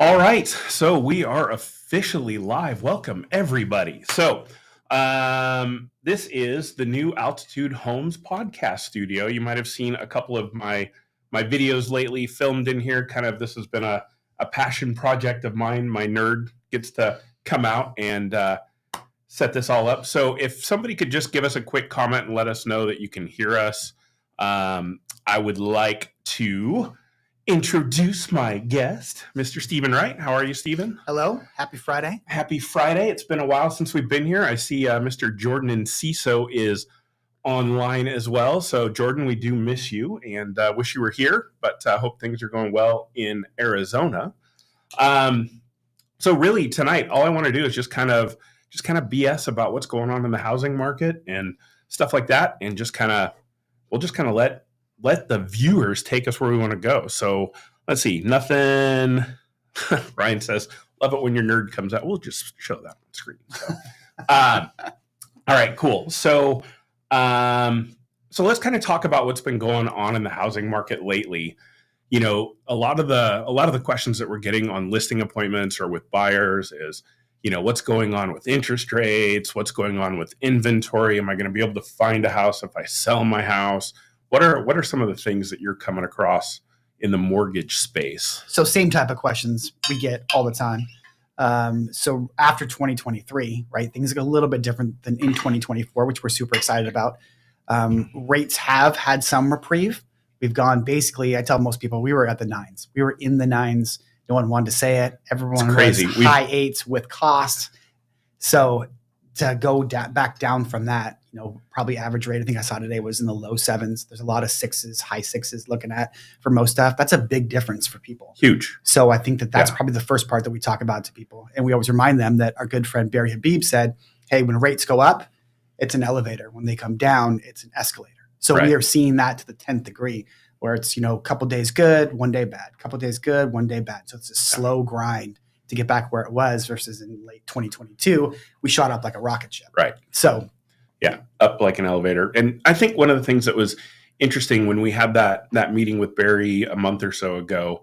All right, so we are officially live. Welcome, everybody. This is the new Altitude Homes podcast studio. You might have seen a couple of my videos lately filmed in here. This has been a passion project of mine. My nerd gets to come out and set this all up. So if somebody could just give us a quick comment and let us know that you can hear us, I would like to introduce my guest, Mr. Stephen Wright. How are you, Stephen? Hello. Happy Friday. Happy Friday. It's been a while since we've been here. I see Mr. Jordan Enciso is online as well. So, Jordan, we do miss you and wish you were here, but hope things are going well in Arizona. So really tonight, all I want to do is just kind of BS about what's going on in the housing market and stuff like that. And we'll just kind of let the viewers take us where we want to go. So let's see. Nothing. Ryan says, love it when your nerd comes out. We'll just show that on screen. So, all right, cool. So let's kind of talk about what's been going on in the housing market lately. You know, a lot of the questions that we're getting on listing appointments or with buyers is, you know, what's going on with interest rates? What's going on with inventory? Am I going to be able to find a house if I sell my house? What are some of the things that you're coming across in the mortgage space? So same type of questions we get all the time. So after 2023, right, things are a little bit different than in 2024, which we're super excited about. Rates have had some reprieve. We've gone basically, I tell most people, we were at the nines. We were in the nines. No one wanted to say it. Everyone was high eights with costs. So to go back down from that, you know, probably average rate, I think I saw today, was in the low sevens. There's a lot of sixes, high sixes looking at for most stuff. That's a big difference for people. Huge. So I think that's probably the first part that we talk about to people. And we always remind them that our good friend Barry Habib said, hey, when rates go up, it's an elevator. When they come down, it's an escalator. So we are seeing that to the 10th degree, where it's, you know, a couple days good, one day bad, couple days good, one day bad. So it's a slow grind to get back where it was versus in late 2022, we shot up like a rocket ship. Right. So yeah, up like an elevator. And I think one of the things that was interesting when we had that meeting with Barry a month or so ago,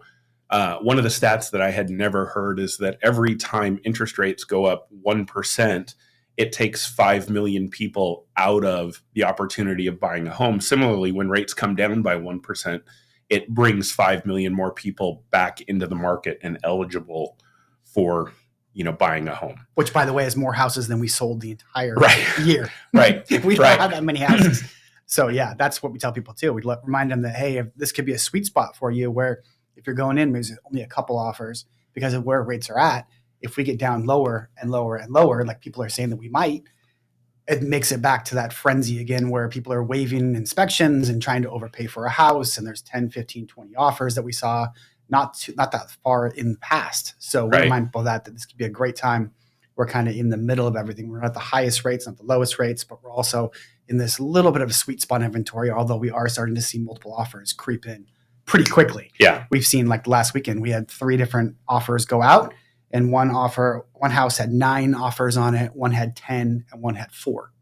one of the stats that I had never heard is that every time interest rates go up 1%, it takes 5 million people out of the opportunity of buying a home. Similarly, when rates come down by 1%, it brings 5 million more people back into the market and eligible for, you know, buying a home. Which, by the way, is more houses than we sold the entire year. Right. We don't have that many houses. So yeah, that's what we tell people too. We remind them that, hey, if this could be a sweet spot for you, where if you're going in, there's only a couple offers because of where rates are at. If we get down lower and lower and lower, like people are saying that we might, it makes it back to that frenzy again where people are waiving inspections and trying to overpay for a house. And there's 10, 15, 20 offers that we saw not that far in the past. So we're mindful of that this could be a great time. We're kind of in the middle of everything. We're not at the highest rates, not the lowest rates, but we're also in this little bit of a sweet spot inventory, although we are starting to see multiple offers creep in pretty quickly. Yeah. We've seen, like last weekend, we had 3 different offers go out. And one house had 9 offers on it, one had 10, and one had 4.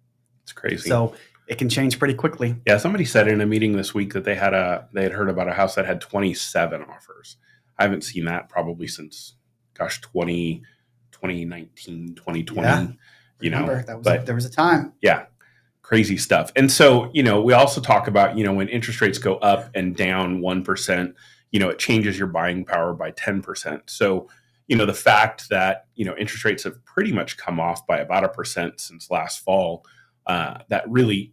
It's crazy. So it can change pretty quickly. Yeah, somebody said in a meeting this week that they had heard about a house that had 27 offers. I haven't seen that probably since 2019, 2020. Yeah. You Remember, know, there was a time. Yeah, crazy stuff. And so, you know, we also talk about, you know, when interest rates go up and down 1%, you know, it changes your buying power by 10%. So, you know, the fact that, you know, interest rates have pretty much come off by about 1% since last fall, that really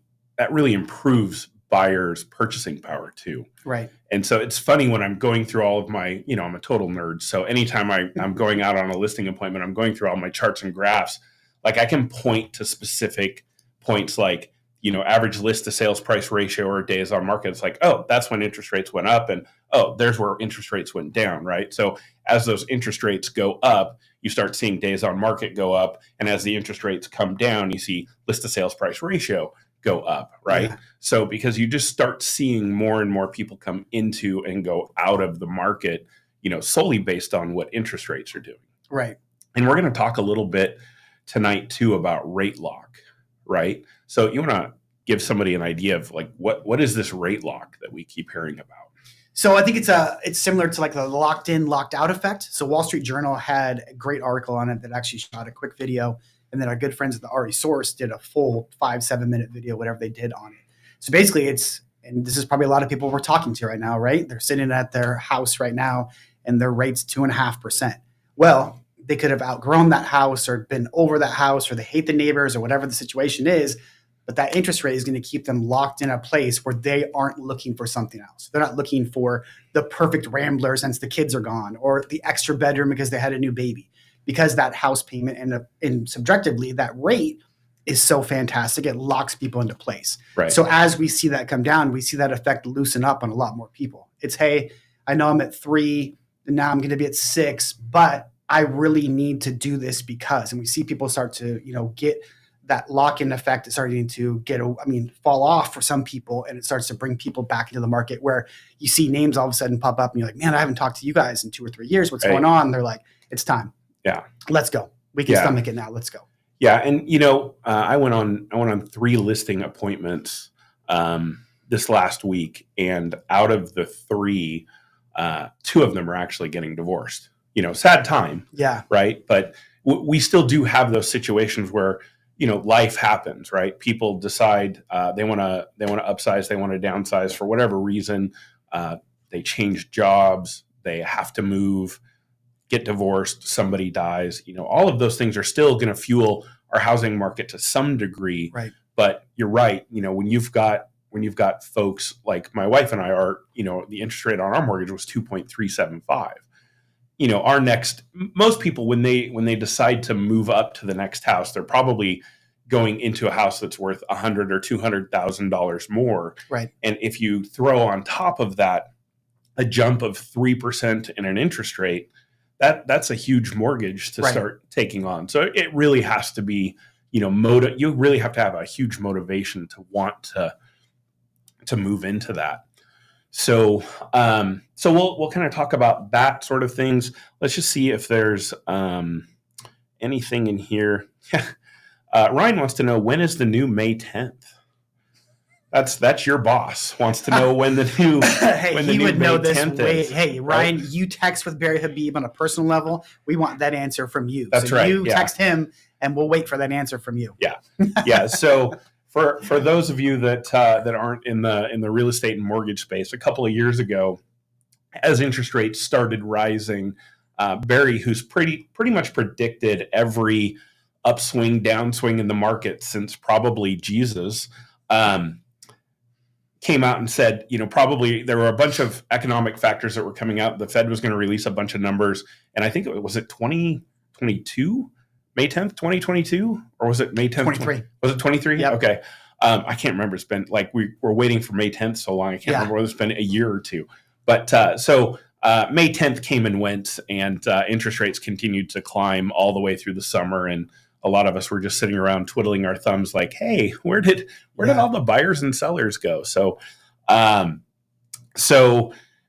improves buyers' purchasing power too. Right. And so it's funny when I'm going through all of my, you know, I'm a total nerd. So anytime I'm going out on a listing appointment, I'm going through all my charts and graphs. Like I can point to specific points like, you know, average list to sales price ratio or days on market. It's like, oh, that's when interest rates went up, and oh, there's where interest rates went down, right? So as those interest rates go up, you start seeing days on market go up, and as the interest rates come down, you see list to sales price ratio go up, right? Yeah. So because you just start seeing more and more people come into and go out of the market, you know, solely based on what interest rates are doing. Right. And we're going to talk a little bit tonight too about rate lock, right? So you want to give somebody an idea of like what is this rate lock that we keep hearing about? So I think it's similar to like the locked in, locked out effect. So Wall Street Journal had a great article on it that actually shot a quick video, and then our good friends at the RE Source did a full 5-7 minute video, whatever they did on it. So basically, and this is probably a lot of people we're talking to right now, right? They're sitting at their house right now, and their rate's 2.5%. Well, they could have outgrown that house or been over that house, or they hate the neighbors or whatever the situation is. But that interest rate is going to keep them locked in a place where they aren't looking for something else. They're not looking for the perfect Rambler since the kids are gone, or the extra bedroom because they had a new baby. Because that house payment and subjectively, that rate is so fantastic, it locks people into place. Right. So as we see that come down, we see that effect loosen up on a lot more people. It's, hey, I know I'm at 3, and now I'm going to be at 6, but I really need to do this because, and we see people start to, get that lock-in effect is starting to fall off for some people, and it starts to bring people back into the market where you see names all of a sudden pop up and you're like, man, I haven't talked to you guys in 2 or 3 years. What's going on? And they're like, it's time. Yeah. Let's go. We can stomach it now. Let's go. Yeah. And, I went on 3 listing appointments this last week, and out of the 3, 2 of them are actually getting divorced. Sad time. Yeah. Right. But we still do have those situations where, life happens, right? People decide they want to upsize, they want to downsize for whatever reason. They change jobs, they have to move, get divorced, somebody dies. All of those things are still going to fuel our housing market to some degree. Right. But you're right. When you've got folks like my wife and I are, the interest rate on our mortgage was 2.375. Most people, when they decide to move up to the next house, they're probably going into a house that's worth $100,000 or $200,000 more. Right. And if you throw on top of that a jump of 3% in an interest rate, that's a huge mortgage to start taking on. So it really has to be, you really have to have a huge motivation to want to move into that. So we'll kind of talk about that sort of things. Let's just see if there's anything in here. Ryan wants to know, when is the new May 10th? That's your boss wants to know when the new when the he new would May know this 10th way. is. Hey, Ryan, you text with Barry Habib on a personal level. We want that answer from you. That's right. You text him, and we'll wait for that answer from you. Yeah. So for those of you that aren't in the real estate and mortgage space, a couple of years ago, as interest rates started rising, Barry, who's pretty much predicted every upswing, downswing in the market since probably Jesus, came out and said, probably there were a bunch of economic factors that were coming out. The Fed was going to release a bunch of numbers, and I think it was 2022. May 10th, 2022? Or was it May 10th? 23. Was it 23? Yep. Okay. I can't remember. It's been like we were waiting for May 10th so long. I can't remember whether it's been a year or two. But so May 10th came and went, and interest rates continued to climb all the way through the summer. And a lot of us were just sitting around twiddling our thumbs like, hey, where did all the buyers and sellers go? So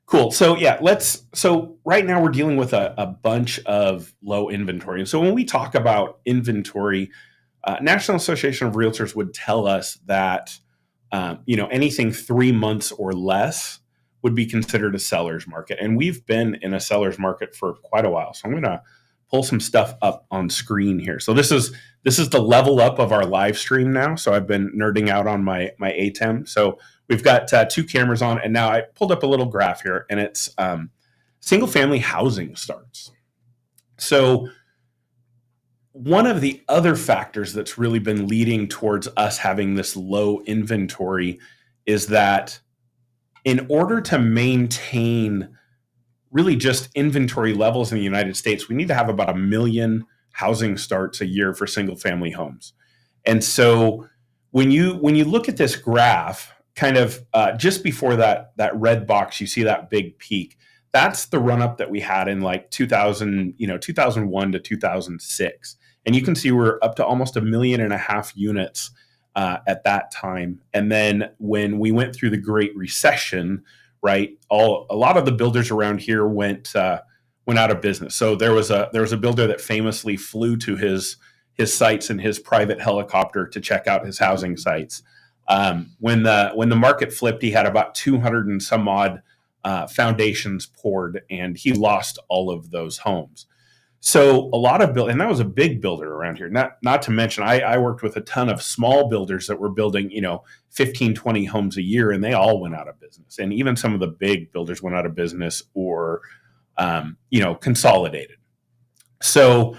cool. So right now we're dealing with a bunch of low inventory. And so when we talk about inventory, National Association of Realtors would tell us that, anything 3 months or less would be considered a seller's market. And we've been in a seller's market for quite a while. So I'm going to pull some stuff up on screen here. So this is the level up of our live stream now. So I've been nerding out on my ATEM. So we've got 2 cameras on, and now I pulled up a little graph here, and it's single family housing starts. So one of the other factors that's really been leading towards us having this low inventory is that in order to maintain really just inventory levels in the United States, we need to have about 1 million housing starts a year for single family homes. And so when you look at this graph, kind of just before that red box, you see that big peak. That's the run up that we had in like 2001 to 2006. And you can see we're up to almost 1.5 million units at that time. And then when we went through the Great Recession, right, a lot of the builders around here went out of business. So there was a builder that famously flew to his sites in his private helicopter to check out his housing sites. When the market flipped, he had about 200 and some odd foundations poured, and he lost all of those homes. So a lot of and that was a big builder around here. Not to mention, I worked with a ton of small builders that were building, 15, 20 homes a year, and they all went out of business. And even some of the big builders went out of business or, consolidated. So,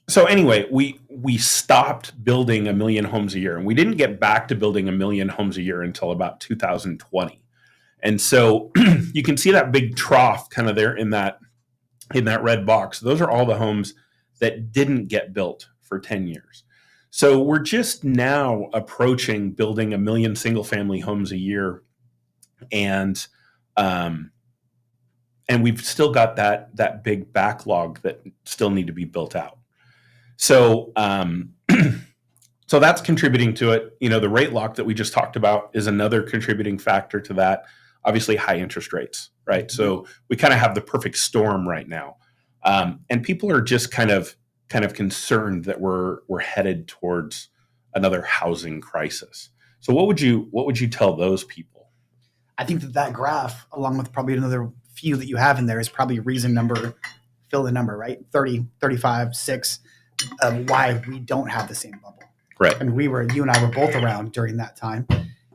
anyway, we stopped building 1 million homes a year, and we didn't get back to building 1 million homes a year until about 2020. And so you can see that big trough kind of there in that red box. Those are all the homes that didn't get built for 10 years. So we're just now approaching building 1 million single family homes a year. And we've still got that big backlog that still need to be built out. So, so that's contributing to it. The rate lock that we just talked about is another contributing factor to that. Obviously, high interest rates, right? Mm-hmm. So we kind of have the perfect storm right now, and people are just kind of concerned that we're headed towards another housing crisis. So what would you tell those people? I think that graph, along with probably another few that you have in there, is probably reason number, fill the number, right? 30, 35, 6 of why we don't have the same bubble. Right. And you and I were both around during that time,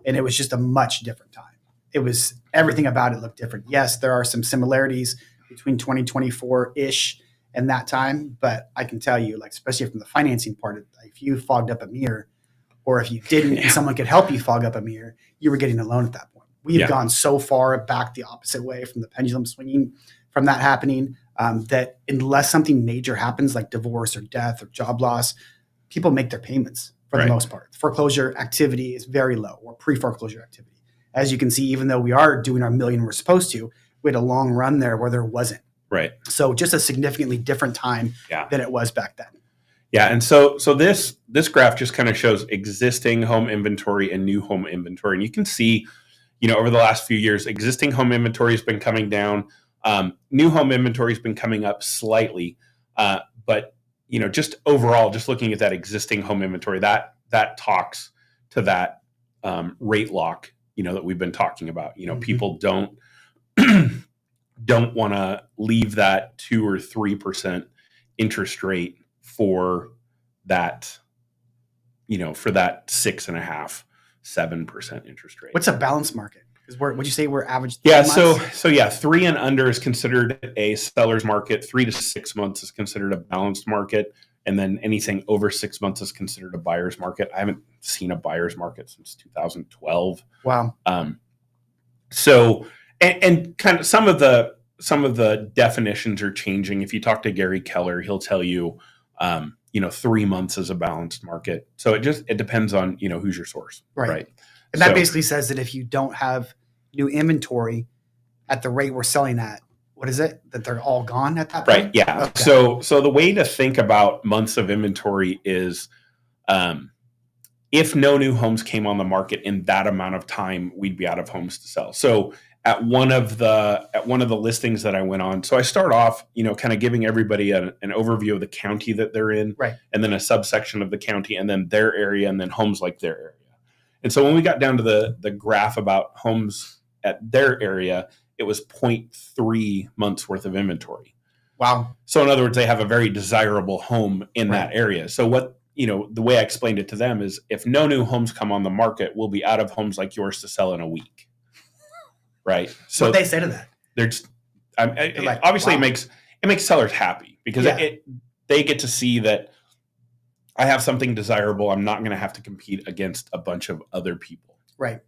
and it was just a much different time. It was, everything about it looked different. Yes, there are some similarities between 2024-ish and that time, but I can tell you, especially from the financing part, if you fogged up a mirror, or if you didn't and someone could help you fog up a mirror, you were getting a loan at that point. We have gone so far back the opposite way from the pendulum swinging from that happening, that unless something major happens like divorce or death or job loss, people make their payments for the most part. Foreclosure activity is very low, or pre-foreclosure activity. As you can see, even though we are doing our million we're supposed to, we had a long run there where there wasn't. Right. So just a significantly different time than it was back then. Yeah. And so this graph just kind of shows existing home inventory and new home inventory. And you can see, over the last few years, existing home inventory has been coming down. New home inventory has been coming up slightly. But, just overall, just looking at that existing home inventory, that talks to that rate lock, that we've been talking about. Mm-hmm. People don't want to leave that 2 or 3% interest rate for that, for that 6.5%, 7% interest rate. What's a balanced market? Because would you say we're average? Yeah. So 3 and under is considered a seller's market. 3 to 6 months is considered a balanced market. And then anything over 6 months is considered a buyer's market. I haven't seen a buyer's market since 2012. Wow. So, and kind of some of the definitions are changing. If you talk to Gary Keller, he'll tell you, 3 months is a balanced market. So it depends on, who's your source. Right. And that basically says that if you don't have new inventory at the rate we're selling at, what is it? That they're all gone at that point? Right. Yeah. Okay. So the way to think about months of inventory is, if no new homes came on the market in that amount of time, we'd be out of homes to sell. So at one of the listings that I went on, so I start off, kind of giving everybody an overview of the county that they're in, right, and then a subsection of the county, and then their area, and then homes like their area. And so when we got down to the graph about homes at their area, it was 0.3 months worth of inventory. Wow. So in other words, they have a very desirable home in that area. So what, the way I explained it to them is, if no new homes come on the market, we'll be out of homes like yours to sell in a week. Right. So what they say to that? They're just, obviously wow. It makes sellers happy because they get to see that I have something desirable. I'm not going to have to compete against a bunch of other people. Right.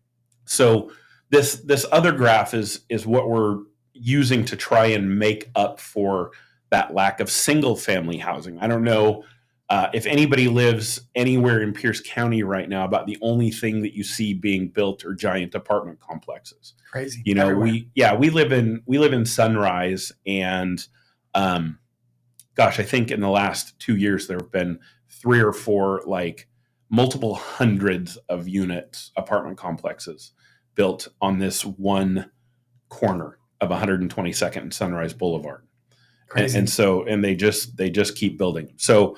So this other graph is what we're using to try and make up for that lack of single family housing. I don't know if anybody lives anywhere in Pierce County right now, about the only thing that you see being built are giant apartment complexes. Crazy. Everywhere. we live in Sunrise, and I think in the last 2 years there have been 3 or 4 multiple hundreds of units, apartment complexes built on this one corner of 122nd and Sunrise Boulevard. Crazy. And they just keep building. So,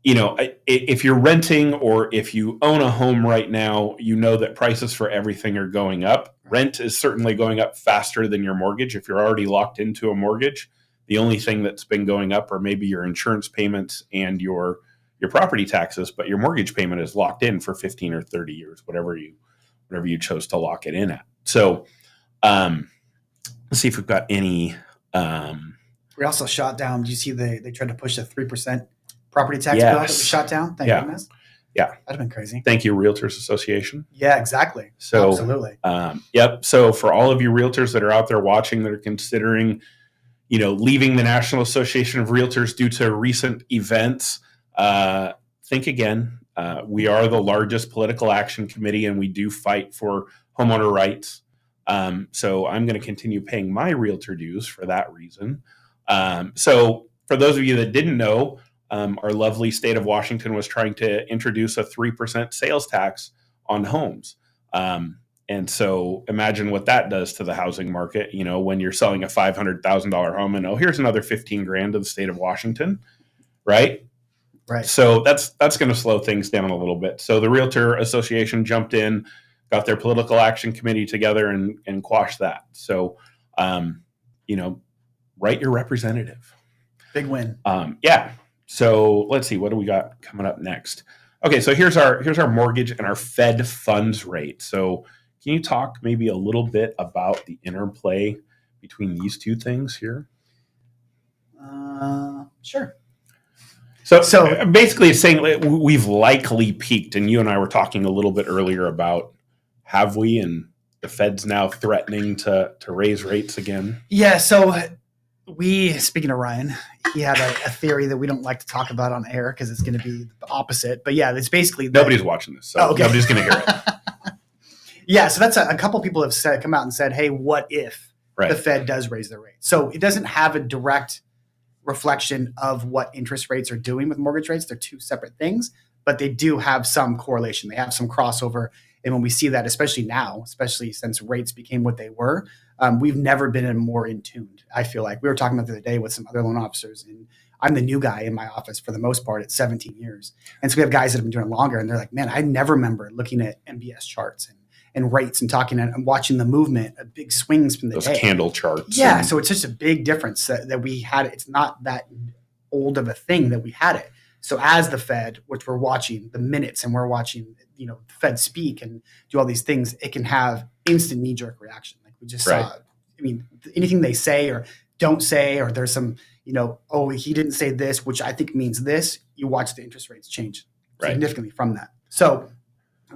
if you're renting or if you own a home right now, that prices for everything are going up. Rent is certainly going up faster than your mortgage. If you're already locked into a mortgage, the only thing that's been going up are maybe your insurance payments and your property taxes, but your mortgage payment is locked in for 15 or 30 years, whatever you chose to lock it in at. So let's see if we've got any. We also shot down. Did you see they tried to push a 3% property tax Yes. bill that was shot down? Thank goodness. Yeah. That'd have been crazy. Thank you, Realtors Association. Yeah, exactly. So absolutely. Yep. So for all of you realtors that are out there watching that are considering, leaving the National Association of Realtors due to recent events, think again. We are the largest political action committee, and we do fight for homeowner rights. So I'm going to continue paying my realtor dues for that reason. So for those of you that didn't know, our lovely state of Washington was trying to introduce a 3% sales tax on homes. And so imagine what that does to the housing market, when you're selling a $500,000 home and, here's another 15 grand to the state of Washington, right? Right. So that's going to slow things down a little bit. So the Realtor Association jumped in, got their political action committee together and quashed that. So, write your representative. Big win. Yeah. So let's see, what do we got coming up next? Okay, so here's our mortgage and our Fed funds rate. So can you talk maybe a little bit about the interplay between these two things here? Sure. So basically it's saying we've likely peaked, and you and I were talking a little bit earlier about have we, and the Fed's now threatening to raise rates again. Yeah, so speaking of Ryan, he had a theory that we don't like to talk about on air because it's going to be the opposite. But yeah, it's basically nobody's watching this, so nobody's going to hear it. Yeah, so that's a couple people have come out and said, hey, what if the Fed does raise their rate? So it doesn't have a direct reflection of what interest rates are doing with mortgage rates. They're two separate things, but they do have some correlation. They have some crossover. And when we see that, especially since rates became what they were, we've never been more in tuned. I feel like we were talking about the other day with some other loan officers, and I'm the new guy in my office for the most part at 17 years. And so we have guys that have been doing it longer, and they're like, man, I never remember looking at MBS charts and rates and talking and watching the movement of big swings from the those day. Candle charts. Yeah. So it's just a big difference that we had. It's not that old of a thing that we had it. So as the Fed, which we're watching the minutes and we're watching, the Fed speak and do all these things, it can have instant knee-jerk reaction. Like we just saw, anything they say or don't say, or there's some, he didn't say this, which I think means this, you watch the interest rates change significantly from that. So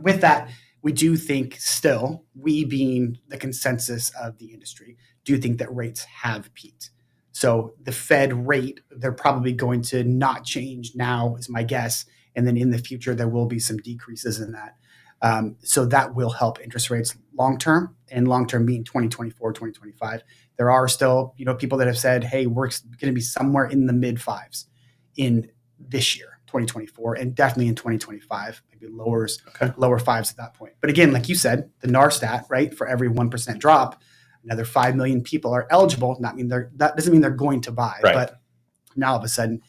with that, we do think still, we being the consensus of the industry, do think that rates have peaked. So the Fed rate, they're probably going to not change now, is my guess. And then in the future, there will be some decreases in that. So that will help interest rates long-term, and long-term being 2024, 2025. There are still, people that have said, hey, we're going to be somewhere in the mid fives in this year, 2024, and definitely in 2025, maybe lower fives at that point. But again, like you said, the NAR stat, right, for every 1% drop, another 5 million people are eligible. That doesn't mean they're going to buy, but now all of a sudden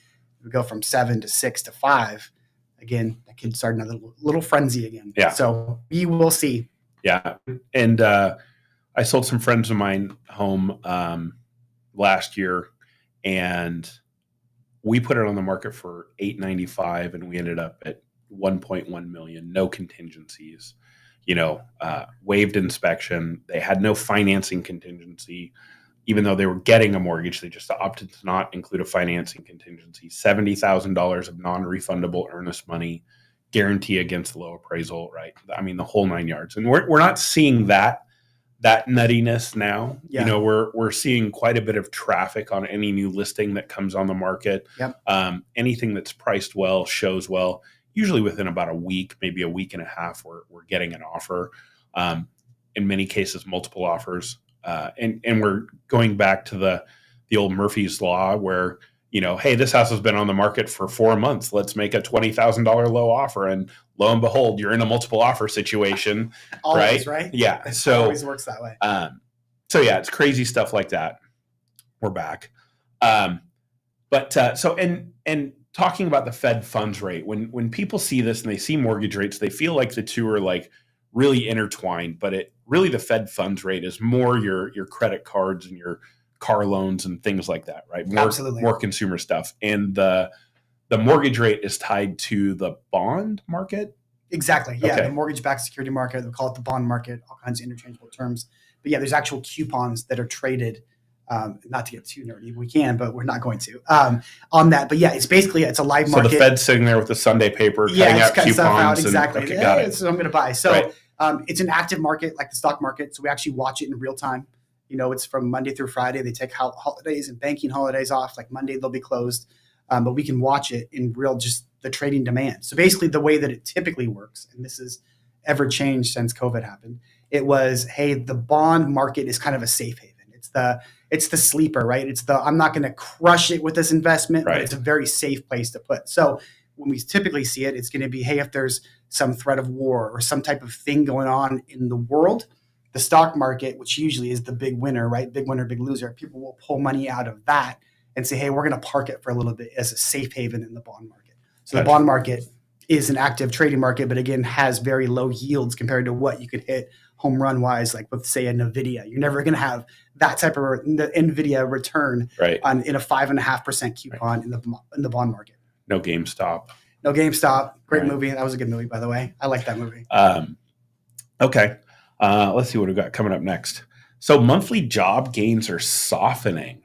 we go from 7 to 6 to 5. Again, that could start another little frenzy again. Yeah. So we will see. Yeah. And I sold some friends of mine home last year, and we put it on the market for $895, and we ended up at 1.1 million, no contingencies, waived inspection. They had no financing contingency. Even though they were getting a mortgage, they just opted to not include a financing contingency. $70,000 of non-refundable earnest money, guarantee against low appraisal, right? I mean, the whole 9 yards. And we're not seeing that nuttiness now. Yeah. We're seeing quite a bit of traffic on any new listing that comes on the market. Yep. Anything that's priced well, shows well. Usually within about a week, maybe a week and a half, we're getting an offer. In many cases, multiple offers. And we're going back to the old Murphy's Law where, hey, this house has been on the market for 4 months. Let's make a $20,000 low offer. And lo and behold, you're in a multiple offer situation. Always, right? Yeah. It So always works that way. So yeah, it's crazy stuff like that. We're back. And talking about the Fed funds rate, when people see this and they see mortgage rates, they feel like the two are like really intertwined, but the Fed funds rate is more your credit cards and your car loans and things like that, right? Absolutely. More consumer stuff. And the mortgage rate is tied to the bond market. Exactly. Yeah. Okay. The mortgage-backed security market, they call it the bond market, all kinds of interchangeable terms. But yeah, there's actual coupons that are traded. Not to get too nerdy, we can, but we're not going to on that. But yeah, it's a live market. So the Fed's sitting there with the Sunday paper, cutting out cutting coupons. Stuff out, exactly. Okay, got it. That's what I'm going to buy. So Right. It's an active market like the stock market. So we actually watch it in real time. It's from Monday through Friday. They take holidays and banking holidays off. Like Monday, they'll be closed. But we can watch it in real, just the trading demand. So basically the way that it typically works, and this has ever changed since COVID happened, it was, hey, the bond market is kind of a safe haven. It's the sleeper, right? I'm not going to crush it with this investment, right. But it's a very safe place to put. So when we typically see it, it's going to be, hey, if there's some threat of war or some type of thing going on in the world, the stock market, which usually is the big winner, right? Big winner, big loser. People will pull money out of that and say, hey, we're going to park it for a little bit as a safe haven in the bond market. So Gotcha. The bond market is an active trading market, but again, has very low yields compared to what you could hit home run wise, like with say a NVIDIA. You're never going to have that type of NVIDIA return right. in a 5.5% coupon right. in the bond market. No GameStop. Great right. movie. That was a good movie, by the way. I like that movie. Okay. Let's see what we've got coming up next. So monthly job gains are softening.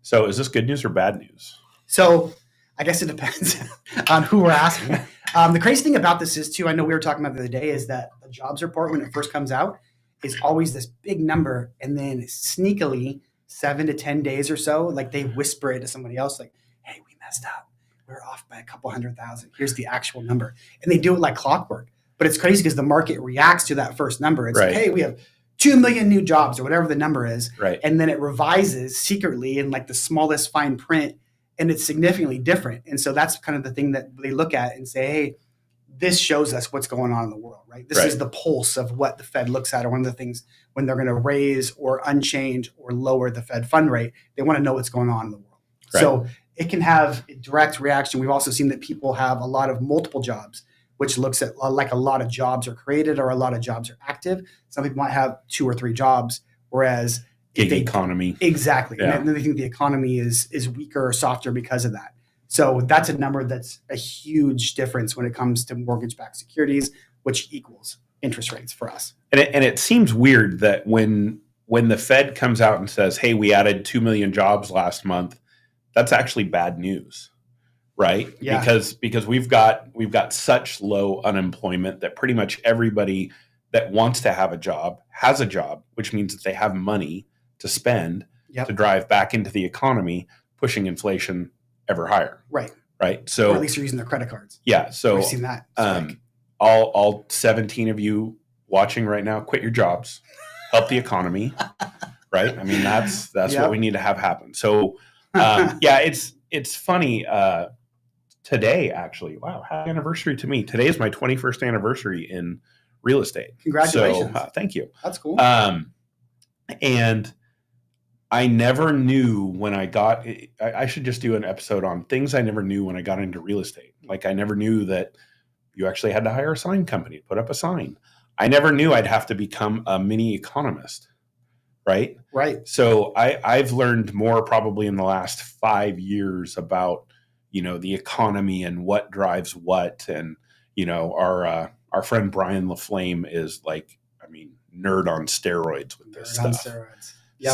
So is this good news or bad news? So I guess it depends on who we're asking. The crazy thing about this is, too, I know we were talking about the other day, is that the jobs report, when it first comes out, is always this big number. And then sneakily, 7 to 10 days or so, like they whisper it to somebody else, like, hey, we messed up. We're off by a couple 100,000. Here's the actual number. And they do it like clockwork. But it's crazy because the market reacts to that first number. It's right. like, hey, we have 2 million new jobs or whatever the number is. Right. And then it revises secretly in like the smallest fine print. And it's significantly different. And so that's kind of the thing that they look at and say, hey, this shows us what's going on in the world, right? This right. is the pulse of what the Fed looks at, or one of the things when they're going to raise or unchange or lower the Fed fund rate, they want to know what's going on in the world. Right. So it can have a direct reaction. We've also seen that people have a lot of multiple jobs, which looks at like a lot of jobs are created or a lot of jobs are active. Some people might have 2 or 3 jobs, whereas gig economy. Exactly. Yeah. And then they think the economy is weaker or softer because of that. So that's a number that's a huge difference when it comes to mortgage-backed securities, which equals interest rates for us. And it seems weird that when the Fed comes out and says, hey, we added 2 million jobs last month, that's actually bad news, right? Yeah. Because we've got such low unemployment that pretty much everybody that wants to have a job has a job, which means that they have money to spend to drive back into the economy, pushing inflation ever higher. Right. So or at least they're using their credit cards. Yeah. So we've seen that. All 17 of you watching right now, quit your jobs, help the economy. Right. I mean, that's what we need to have happen. So it's funny. Today, actually, wow, happy anniversary to me. Today is my 21st anniversary in real estate. Congratulations. So, thank you. That's cool. And I never knew when I should just do an episode on things I never knew when I got into real estate. Like I never knew that you actually had to hire a sign company to put up a sign. I never knew I'd have to become a mini economist. Right. So I've learned more probably in the last 5 years about, the economy and what drives what. And, our friend Brian LaFlame is like, nerd on steroids with this stuff. Yep.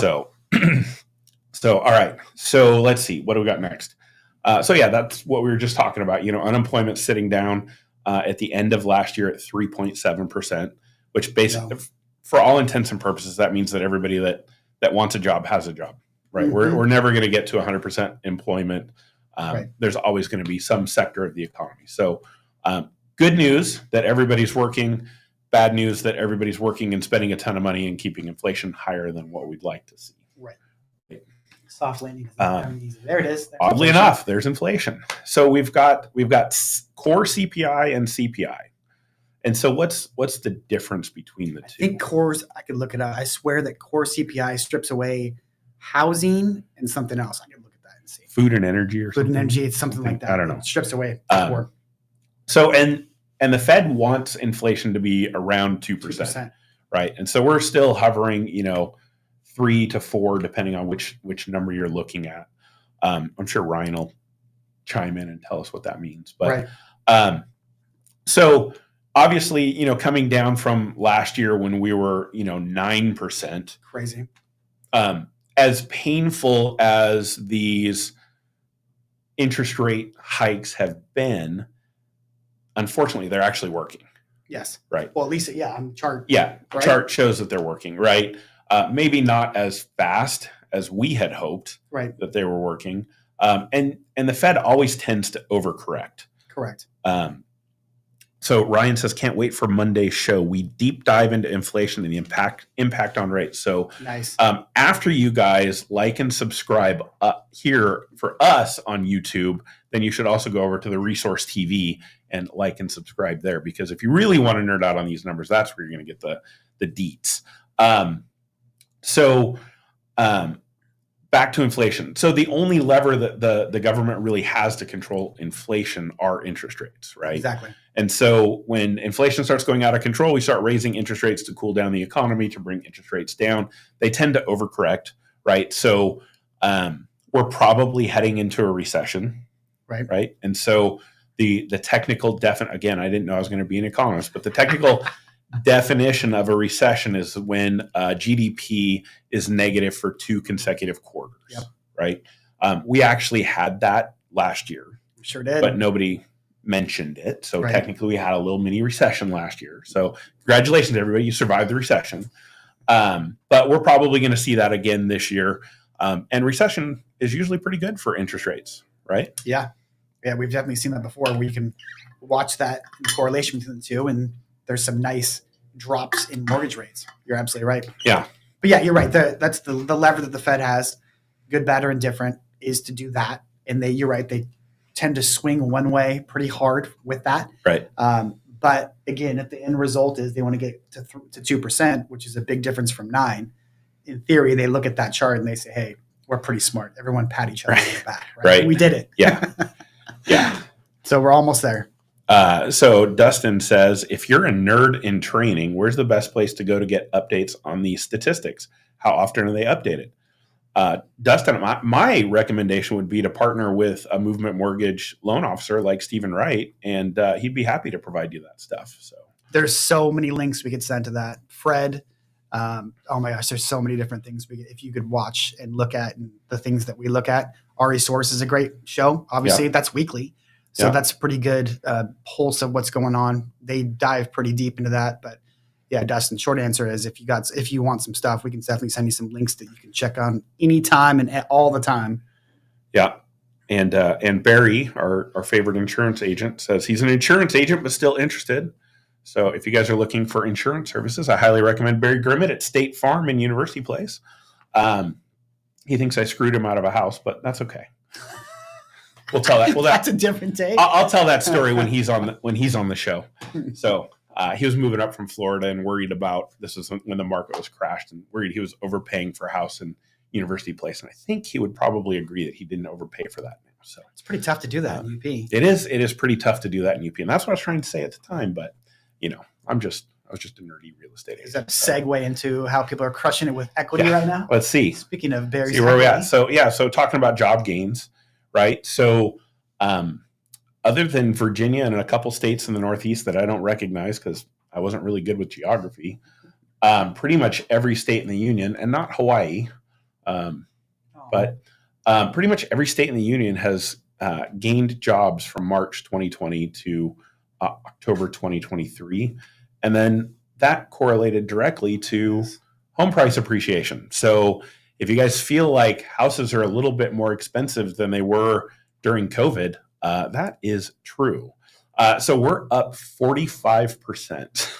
So, all right. So let's see. What do we got next? That's what we were just talking about. Unemployment sitting down at the end of last year at 3.7%, which basically, for all intents and purposes, that means that everybody that wants a job has a job, right? Mm-hmm. We're never going to get to 100% employment. There's always going to be some sector of the economy. So good news that everybody's working. Bad news that everybody's working and spending a ton of money and keeping inflation higher than what we'd like to see. Right. Soft landing. There it is. Oddly enough, there's inflation. So we've got core CPI and CPI. And so what's the difference between the two? I think cores, I could look it up. I swear that core CPI strips away housing and something else. I can look at that and see. Food and energy or something? Food and energy, it's something like that. I don't know. It strips away core. So, and And the Fed wants inflation to be around 2%, 2%. right? And so we're still hovering, 3 to 4, depending on which number you're looking at. I'm sure Ryan will chime in and tell us what that means. But so obviously, coming down from last year when we were, 9%. Crazy. As painful as these interest rate hikes have been, unfortunately, they're actually working. Yes. Right. Well, at least, on the chart. Yeah. Right? Chart shows that they're working, right? Maybe not as fast as we had hoped that they were working. And the Fed always tends to overcorrect. Correct. So Ryan says, can't wait for Monday's show. We deep dive into inflation and the impact on rates. So nice. After you guys like and subscribe here for us on YouTube, then you should also go over to the Resource TV and like and subscribe there, because if you really want to nerd out on these numbers, that's where you're going to get the deets. Back to inflation. So the only lever that the government really has to control inflation are interest rates, right? Exactly. And so when inflation starts going out of control, we start raising interest rates to cool down the economy, to bring interest rates down. They tend to overcorrect, right? So we're probably heading into a recession, right? And so the technical again, I didn't know I was going to be an economist, but the technical definition of a recession is when GDP is negative for 2 consecutive quarters, right? We actually had that last year. Sure did. But nobody mentioned it. So technically we had a little mini recession last year. So congratulations, everybody. You survived the recession. But we're probably going to see that again this year. And recession is usually pretty good for interest rates, right? Yeah. Yeah, we've definitely seen that before. We can watch that in correlation between the two, and there's some nice drops in mortgage rates. You're absolutely right. Yeah. But yeah, you're right. That's the lever that the Fed has, good, bad, or indifferent, is to do that. And you're right. They tend to swing one way pretty hard with that. Right. But again, if the end result is they want to get to 2%, which is a big difference from 9%, in theory, they look at that chart and they say, hey, we're pretty smart. Everyone pat each other on the back. Right? We did it. Yeah. Yeah. So we're almost there. So Dustin says, if you're a nerd in training, where's the best place to go to get updates on these statistics? How often are they updated? Dustin, my recommendation would be to partner with a movement mortgage loan officer like Stephen Wright, and he'd be happy to provide you that stuff. So there's so many links we could send to that. Fred, oh my gosh, there's so many different things if you could watch and look at, and the things that we look at. RE Source is a great show. Obviously, that's weekly. So that's pretty good pulse of what's going on. They dive pretty deep into that. But yeah, Dustin, short answer is if you want some stuff, we can definitely send you some links that you can check on anytime and all the time. Yeah. And Barry, our favorite insurance agent, says he's an insurance agent but still interested. So if you guys are looking for insurance services, I highly recommend Barry Grimmett at State Farm in University Place. He thinks I screwed him out of a house, but that's okay. We'll tell that. Well, that's a different take. I'll tell that story when he's on the show. So he was moving up from Florida and worried about, this was when the market was crashed, and worried he was overpaying for a house in University Place. And I think he would probably agree that he didn't overpay for that now. So it's pretty tough to do that in UP. It is pretty tough to do that in UP, and that's what I was trying to say at the time. But I was just a nerdy real estate agent. Is that a segue into how people are crushing it with equity right now? Let's see. Speaking of Barry's, see where we at. So talking about job gains, right? So other than Virginia and a couple states in the Northeast that I don't recognize because I wasn't really good with geography, pretty much every state in the union, and not Hawaii, but pretty much every state in the union has gained jobs from March 2020 to October 2023. And then that correlated directly to home price appreciation. So if you guys feel like houses are a little bit more expensive than they were during COVID, that is true. So we're up 45%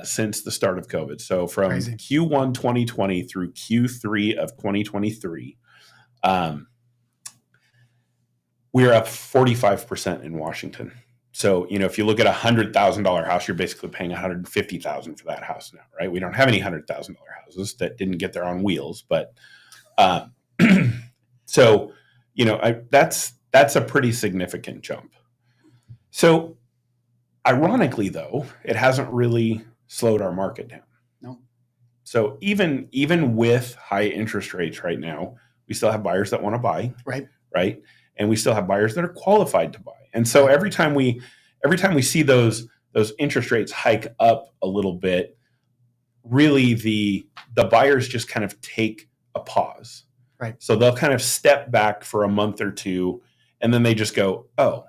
since the start of COVID. So from Q1 2020 through Q3 of 2023, we're up 45% in Washington. So, if you look at a $100,000 house, you're basically paying $150,000 for that house now, right? We don't have any $100,000 houses that didn't get there on wheels, but so, that's a pretty significant jump. So Ironically, though, it hasn't really slowed our market down. No. So even with high interest rates right now, we still have buyers that want to buy, right? And we still have buyers that are qualified to buy. And so every time we see those interest rates hike up a little bit, really the buyers just kind of take a pause. Right. So they'll kind of step back for a month or two, and then they just go, oh,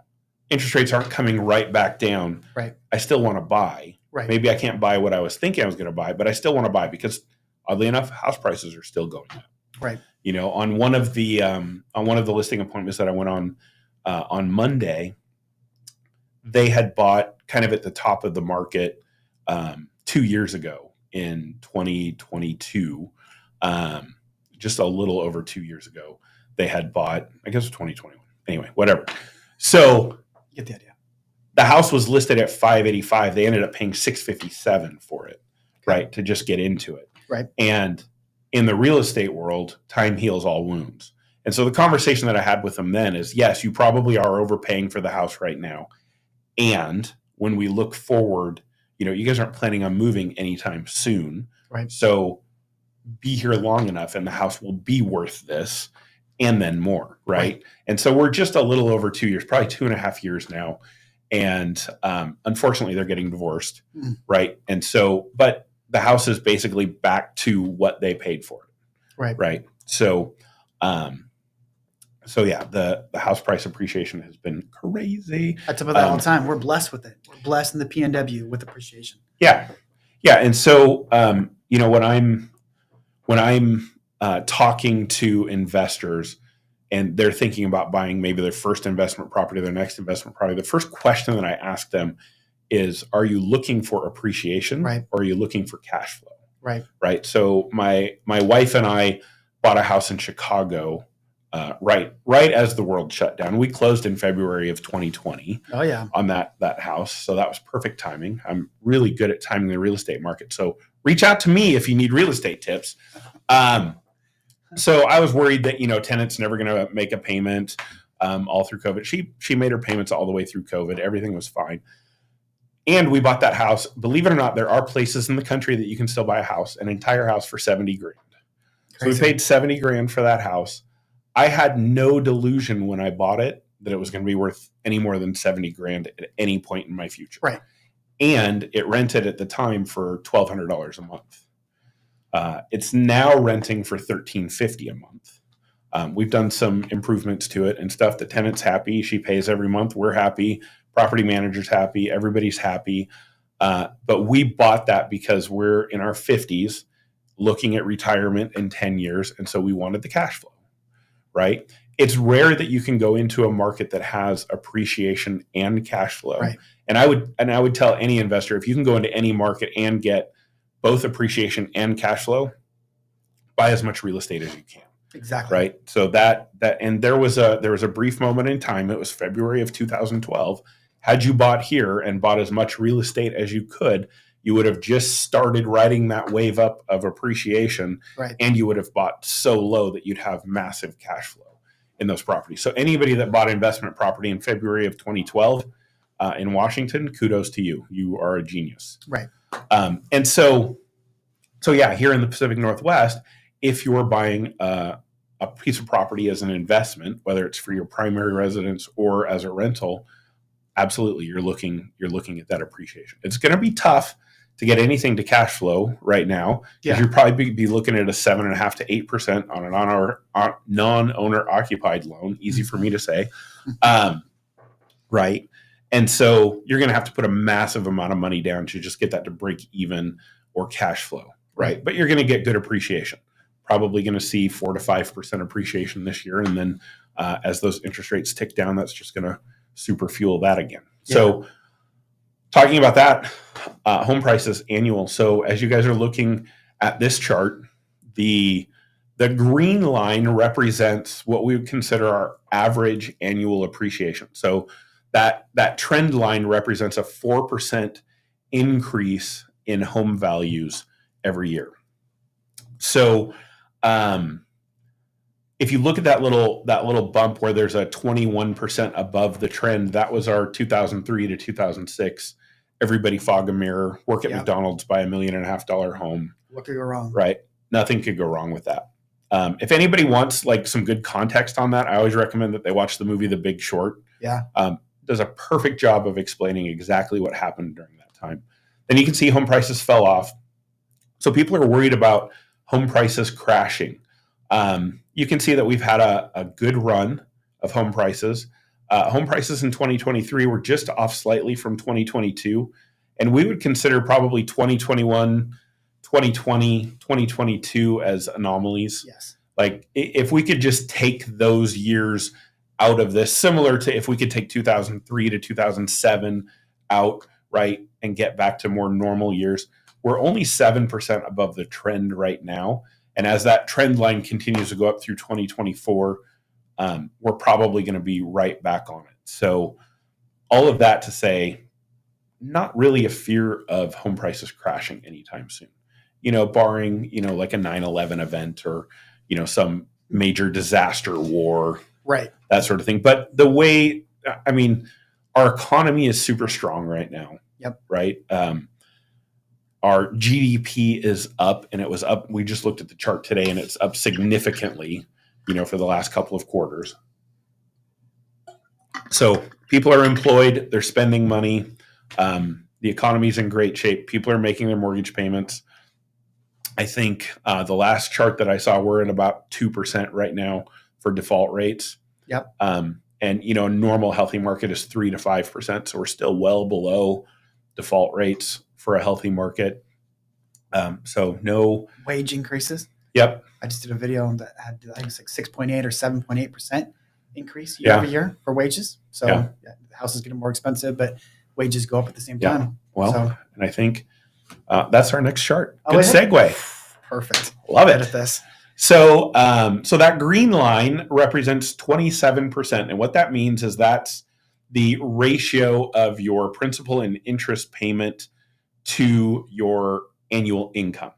interest rates aren't coming right back down. Right. I still want to buy. Right. Maybe I can't buy what I was thinking I was going to buy, but I still want to buy because oddly enough, house prices are still going up. Right. You know, on one of the listing appointments that I went on Monday, they had bought kind of at the top of the market 2 years ago in 2022. Just a little over 2 years ago, they had bought, I guess it was 2021. Anyway, whatever. So you get the idea. The house was listed at $585. They ended up paying $657 for it, right, to just get into it. Right. And in the real estate world, time heals all wounds. And so the conversation that I had with them then is, yes, you probably are overpaying for the house right now. And when we look forward, you know, you guys aren't planning on moving anytime soon. Right. So be here long enough and the house will be worth this and then more, right? And so we're just a little over 2 years, probably 2.5 years now. And unfortunately, they're getting divorced, right? And so, but the house is basically back to what they paid for it, right? So, yeah, the house price appreciation has been crazy. I talk about that all the time. We're blessed with it. We're blessed in the PNW with appreciation. Yeah. And so, you know, when I'm talking to investors and they're thinking about buying maybe their first investment property, their next investment property, the first question that I ask them is, are you looking for appreciation or are you looking for cash flow? Right. So my wife and I bought a house in Chicago right as the world shut down. We closed in February of 2020 on that house. So that was perfect timing. I'm really good at timing the real estate market. So reach out to me if you need real estate tips. So I was worried that, you know, tenant's never going to make a payment all through COVID. She made her payments all the way through COVID. Everything was fine. And we bought that house. Believe it or not, there are places in the country that you can still buy an entire house for $70,000. So we paid $70,000 for that house. I had no delusion when I bought it that it was going to be worth any more than $70,000 at any point in my future. Right. And it rented at the time for $1,200 a month. It's now renting for $1,350 a month. We've done some improvements to it and stuff. The tenant's happy. She pays every month. We're happy. Property manager's happy. Everybody's happy. But we bought that because we're in our 50s looking at retirement in 10 years. And so we wanted the cash flow, right? It's rare that you can go into a market that has appreciation and cash flow. Right. And I would tell any investor, if you can go into any market and get both appreciation and cash flow, buy as much real estate as you can. Exactly. Right. So that and there was a brief moment in time. It was February of 2012. Had you bought here and bought as much real estate as you could, you would have just started riding that wave up of appreciation. Right. And you would have bought so low that you'd have massive cash flow in those properties. So anybody that bought investment property in February of 2012 in Washington, kudos to you. You are a genius. Right. And so yeah, here in the Pacific Northwest, if you're buying a piece of property as an investment, whether it's for your primary residence or as a rental, absolutely, you're looking at that appreciation. It's going to be tough to get anything to cash flow right now, because you'll probably be looking at a 7.5% to 8% on a non-owner occupied loan. Easy for me to say, right? And so you're going to have to put a massive amount of money down to just get that to break even or cash flow, right? But you're going to get good appreciation. Probably going to see 4 to 5% appreciation this year, and then as those interest rates tick down, that's just going to super fuel that again. So talking about that, home prices annual. So as you guys are looking at this chart, the green line represents what we would consider our average annual appreciation. So that trend line represents a 4% increase in home values every year. So if you look at that little bump where there's a 21% above the trend, that was our 2003 to 2006 everybody fog a mirror, work at Yep. McDonald's, buy $1.5 million home, What could go wrong? right? Nothing could go wrong with that. If anybody wants like some good context on that, I always recommend that they watch the movie The Big Short. Yeah. Does a perfect job of explaining exactly what happened during that time. Then you can see home prices fell off. So people are worried about home prices crashing. You can see that we've had a good run of home prices. Home prices in 2023 were just off slightly from 2022. And we would consider probably 2021, 2020, 2022 as anomalies. Yes. Like if we could just take those years out of this, similar to if we could take 2003 to 2007 out, right, and get back to more normal years, we're only 7% above the trend right now. And as that trend line continues to go up through 2024, we're probably going to be right back on it. So all of that to say, not really a fear of home prices crashing anytime soon, barring, like a 9/11 event or, some major disaster, war, right, that sort of thing. But our economy is super strong right now. Yep. Right. Our GDP is up, and it was up. We just looked at the chart today, and it's up significantly, for the last couple of quarters. So people are employed, they're spending money. The economy's in great shape. People are making their mortgage payments. I think the last chart that I saw, we're at about 2% right now for default rates. Yep. And, a normal healthy market is 3 to 5%. So we're still well below default rates for a healthy market. So no wage increases. Yep. I just did a video that had, I think it's like 6.8 or 7.8% increase year over year for wages. So the house is getting more expensive, but wages go up at the same time. Well, and I think that's our next chart. Good is it? segue. Perfect. Love it. Edit this. So, so that green line represents 27%. And what that means is that's the ratio of your principal and interest payment to your annual income.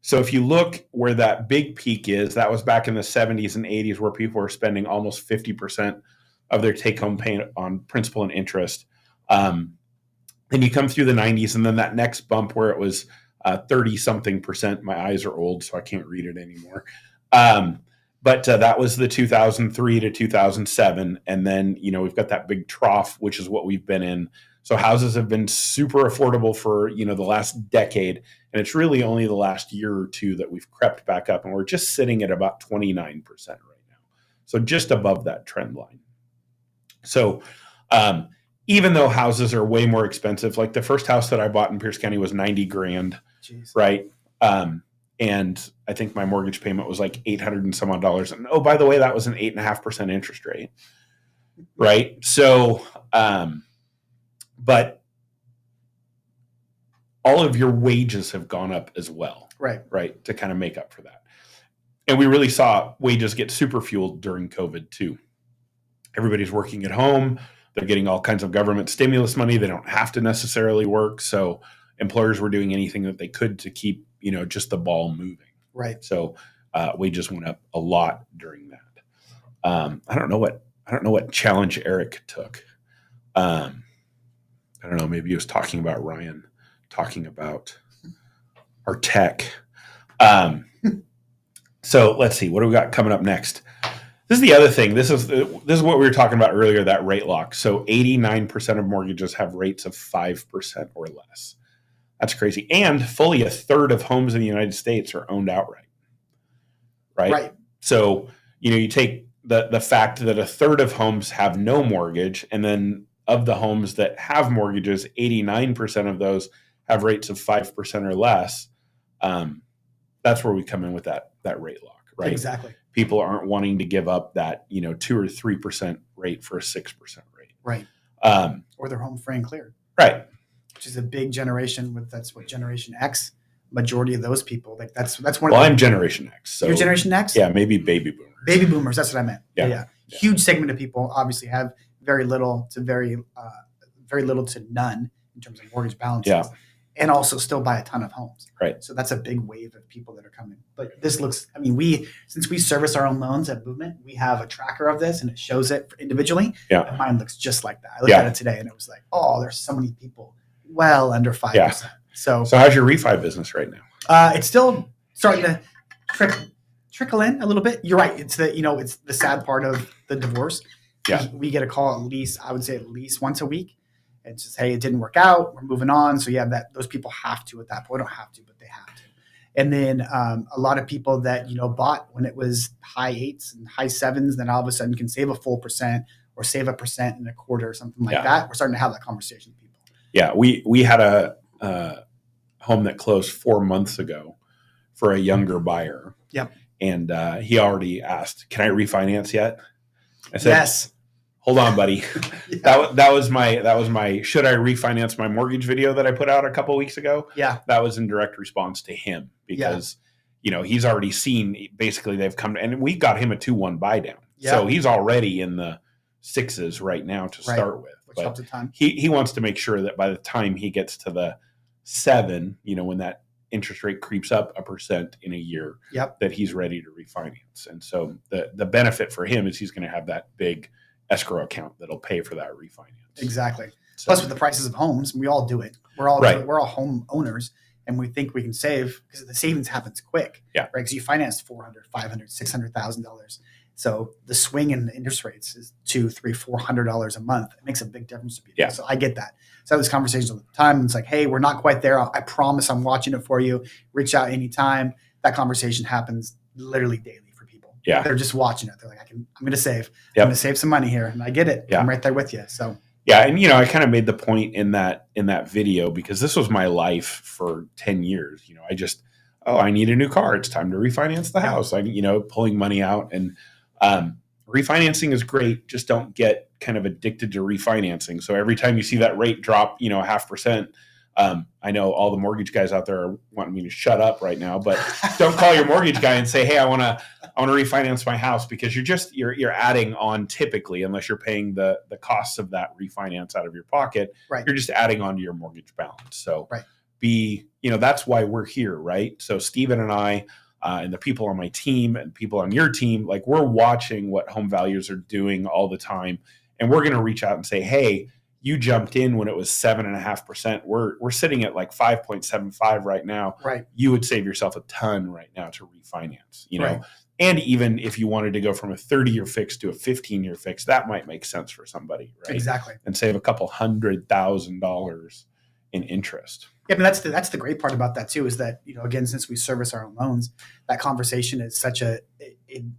So if you look where that big peak is, that was back in the 70s and 80s where people were spending almost 50% of their take-home payment on principal and interest. Then you come through the 90s, and then that next bump where it was 30-something%. My eyes are old, so I can't read it anymore. But that was the 2003 to 2007. And then, we've got that big trough, which is what we've been in. So houses have been super affordable for, the last decade. And it's really only the last year or two that we've crept back up. And we're just sitting at about 29% right now. So just above that trend line. So even though houses are way more expensive, like the first house that I bought in Pierce County was $90,000, right? And I think my mortgage payment was like $800 and some odd dollars. And oh, by the way, that was an 8.5% interest rate, right? So, but all of your wages have gone up as well, right, to kind of make up for that. And we really saw wages get super fueled during COVID too. Everybody's working at home. They're getting all kinds of government stimulus money. They don't have to necessarily work. So employers were doing anything that they could to keep, just the ball moving. Right. So wages went up a lot during that. I don't know what challenge Eric took. I don't know. Maybe he was talking about Ryan, talking about our tech. So let's see. What do we got coming up next? This is the other thing. This is what we were talking about earlier, that rate lock. So 89% of mortgages have rates of 5% or less. That's crazy. And fully a third of homes in the United States are owned outright. Right. So, you take the fact that a third of homes have no mortgage, and then of the homes that have mortgages, 89% of those have rates of 5% or less. That's where we come in with that rate lock, right? Exactly. People aren't wanting to give up that, 2 or 3% rate for a 6% rate. Right. Or they're home free and clear. Right. Which is a big generation. That's what Generation X. Majority of those people, like that's one. Well, I'm Generation X. So you're Generation X. Yeah, maybe baby boomers. Baby boomers. That's what I meant. Yeah. Huge segment of people obviously have very little to very little to none in terms of mortgage balances. Yeah. And also still buy a ton of homes. Right. So that's a big wave of people that are coming. But this looks, since we service our own loans at Movement, we have a tracker of this and it shows it individually. Yeah. And mine looks just like that. I looked at it today and it was like, oh, there's so many people well under 5%. Yeah. So how's your refi business right now? it's still starting to trickle in a little bit. You're right. It's it's the sad part of the divorce. Yeah. We get a call I would say at least once a week. And it's just, hey, it didn't work out. We're moving on. So yeah, those people have to at that point. Don't have to, but they have to. And then a lot of people that, bought when it was high 8s and high 7s, then all of a sudden can save a full % or save 1.25% or something like that. We're starting to have that conversation with people. Yeah. We had a home that closed 4 months ago for a younger buyer. Yep. And he already asked, can I refinance yet? I said, yes. Hold on, buddy. Yeah. That was my should I refinance my mortgage video that I put out a couple of weeks ago? Yeah. That was in direct response to him because he's already seen basically they've come and we got him a 2-1 buy down. Yeah. So he's already in the 6s right now to start with. Which helps a ton. He wants to make sure that by the time he gets to the 7, when that interest rate creeps up 1% in a year, that he's ready to refinance. And so the benefit for him is he's going to have that big escrow account that'll pay for that refinance. Exactly. So, plus with the prices of homes, we all do it. We're all home owners and we think we can save because the savings happens quick. Yeah. Right. Because you financed $400,000, $500,000, $600,000. So the swing in interest rates is $200, $300, $400 a month. It makes a big difference to people. Yeah. So I get that. So I have this conversation all the time. It's like, hey, we're not quite there. I promise I'm watching it for you. Reach out anytime. That conversation happens literally daily. Yeah. They're just watching it. They're like, I'm going to save. Yep. I'm going to save some money here. And I get it. Yeah. I'm right there with you. So, yeah. And, I kind of made the point in that video because this was my life for 10 years. I just, I need a new car. It's time to refinance the house. Pulling money out and refinancing is great. Just don't get kind of addicted to refinancing. So every time you see that rate drop, 0.5%, I know all the mortgage guys out there are wanting me to shut up right now, but don't call your mortgage guy and say, hey, I want to refinance my house because you're adding on typically, unless you're paying the costs of that refinance out of your pocket, right. You're just adding on to your mortgage balance. So that's why we're here, right? So Steven and I, and the people on my team and people on your team, like we're watching what home values are doing all the time. And we're going to reach out and say, hey, you jumped in when it was 7.5%. We're sitting at like 5.75 right now. Right. You would save yourself a ton right now to refinance, Right. And even if you wanted to go from a 30-year fix to a 15-year fix, that might make sense for somebody, right? Exactly. And save a couple $100,000 in interest. Yeah, but that's the great part about that too, is that, again, since we service our own loans, that conversation is such a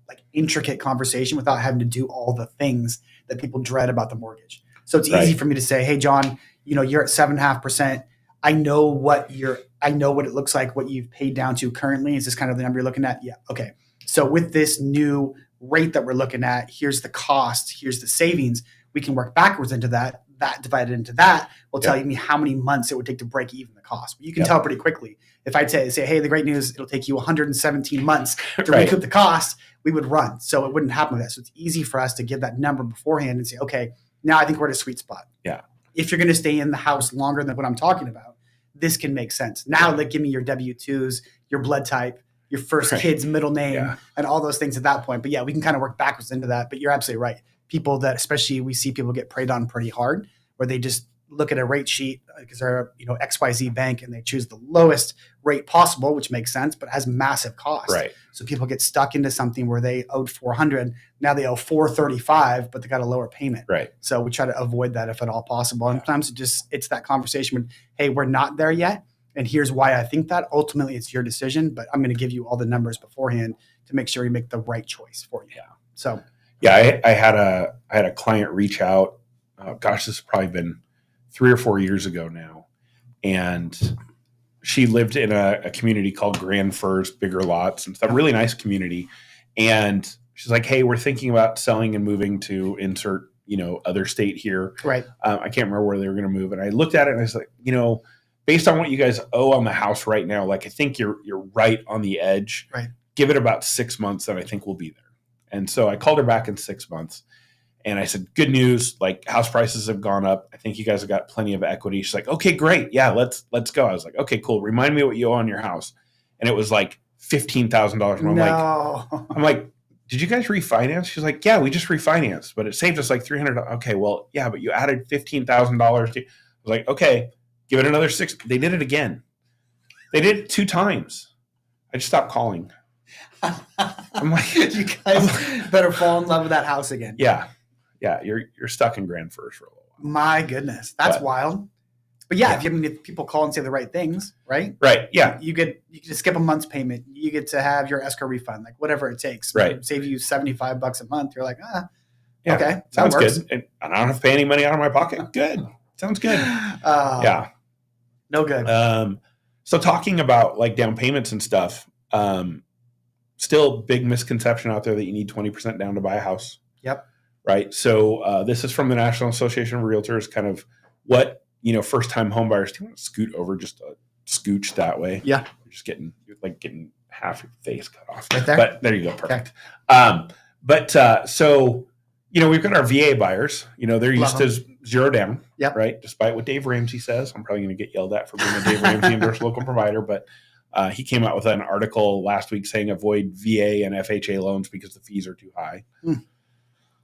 like intricate conversation without having to do all the things that people dread about the mortgage. So it's easy for me to say, hey, John, you're at 7.5%. I know what it looks like, what you've paid down to currently. Is this kind of the number you're looking at? Yeah. Okay. So with this new rate that we're looking at, here's the cost, here's the savings. We can work backwards into that divided into that will tell me how many months it would take to break even the cost. But you can tell pretty quickly. If I'd say, hey, the great news, it'll take you 117 months to recoup the cost, we would run. So it wouldn't happen with that. So it's easy for us to give that number beforehand and say, okay, now I think we're at a sweet spot. Yeah. If you're going to stay in the house longer than what I'm talking about, this can make sense. Now, give me your W-2s, your blood type, your first kid's middle name, and all those things at that point. But yeah, we can kind of work backwards into that. But you're absolutely right. People that, especially we see people get preyed on pretty hard, where they just look at a rate sheet because they're XYZ bank and they choose the lowest rate possible, which makes sense, but has massive cost. Right. So people get stuck into something where they owed 400, now they owe 435, but they got a lower payment. Right. So we try to avoid that if at all possible. And sometimes it's that conversation with, hey, we're not there yet, and here's why I think that. Ultimately, it's your decision, but I'm going to give you all the numbers beforehand to make sure you make the right choice for you. Yeah. So. Yeah, I had a client reach out. This has probably been 3 or 4 years ago now, and she lived in a community called Grand Firs, bigger lots and stuff, really nice community. And she's like, hey, we're thinking about selling and moving to insert, other state here. Right. I can't remember where they were going to move. And I looked at it and I was like, based on what you guys owe on the house right now, like I think you're right on the edge. Right. Give it about 6 months and I think we'll be there. And so I called her back in 6 months. And I said, good news, like house prices have gone up. I think you guys have got plenty of equity. She's like, okay, great. Yeah, let's go. I was like, okay, cool. Remind me what you owe on your house. And it was like $15,000 more. I'm like, did you guys refinance? She's like, yeah, we just refinanced, but it saved us like $300. Okay, well, yeah, but you added $15,000. I was like, okay, Give it another 6. They did it again. They did it 2 times. I just stopped calling. I'm like, you guys better fall in love with that house again. Yeah. You're stuck in Grand First for a little while. My goodness, that's wild. But yeah, if people call and say the right things, right? Right. Yeah. You can skip a month's payment. You get to have your escrow refund, like whatever it takes. Right. Save you $75 a month. You're like, yeah, okay, sounds good. And I don't have to pay any money out of my pocket. Good. Sounds good. Yeah. No good. So talking about like down payments and stuff, still big misconception out there that you need 20% down to buy a house. Yep. Right. So this is from the National Association of Realtors, kind of what, first-time home buyers, do you want to scoot over just a scooch that way? Yeah. You're just getting half your face cut off. Right there? But there you go. Perfect. So, we've got our VA buyers, they're used to 0 down. Yep. Right. Despite what Dave Ramsey says, I'm probably going to get yelled at for being a Dave Ramsey endorsed local provider, but he came out with an article last week saying avoid VA and FHA loans because the fees are too high.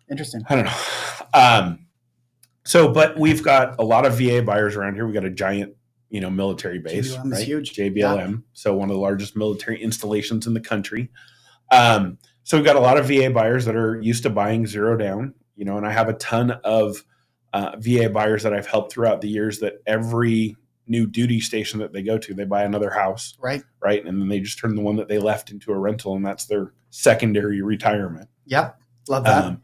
Interesting. I don't know. But we've got a lot of VA buyers around here. We got a giant, military base, JBLM right? is huge. JBLM. Yeah. So one of the largest military installations in the country. So we've got a lot of VA buyers that are used to buying 0 down, and I have a ton of VA buyers that I've helped throughout the years that every new duty station that they go to, they buy another house. Right. Right. And then they just turn the one that they left into a rental, and that's their secondary retirement. Yep. Love that.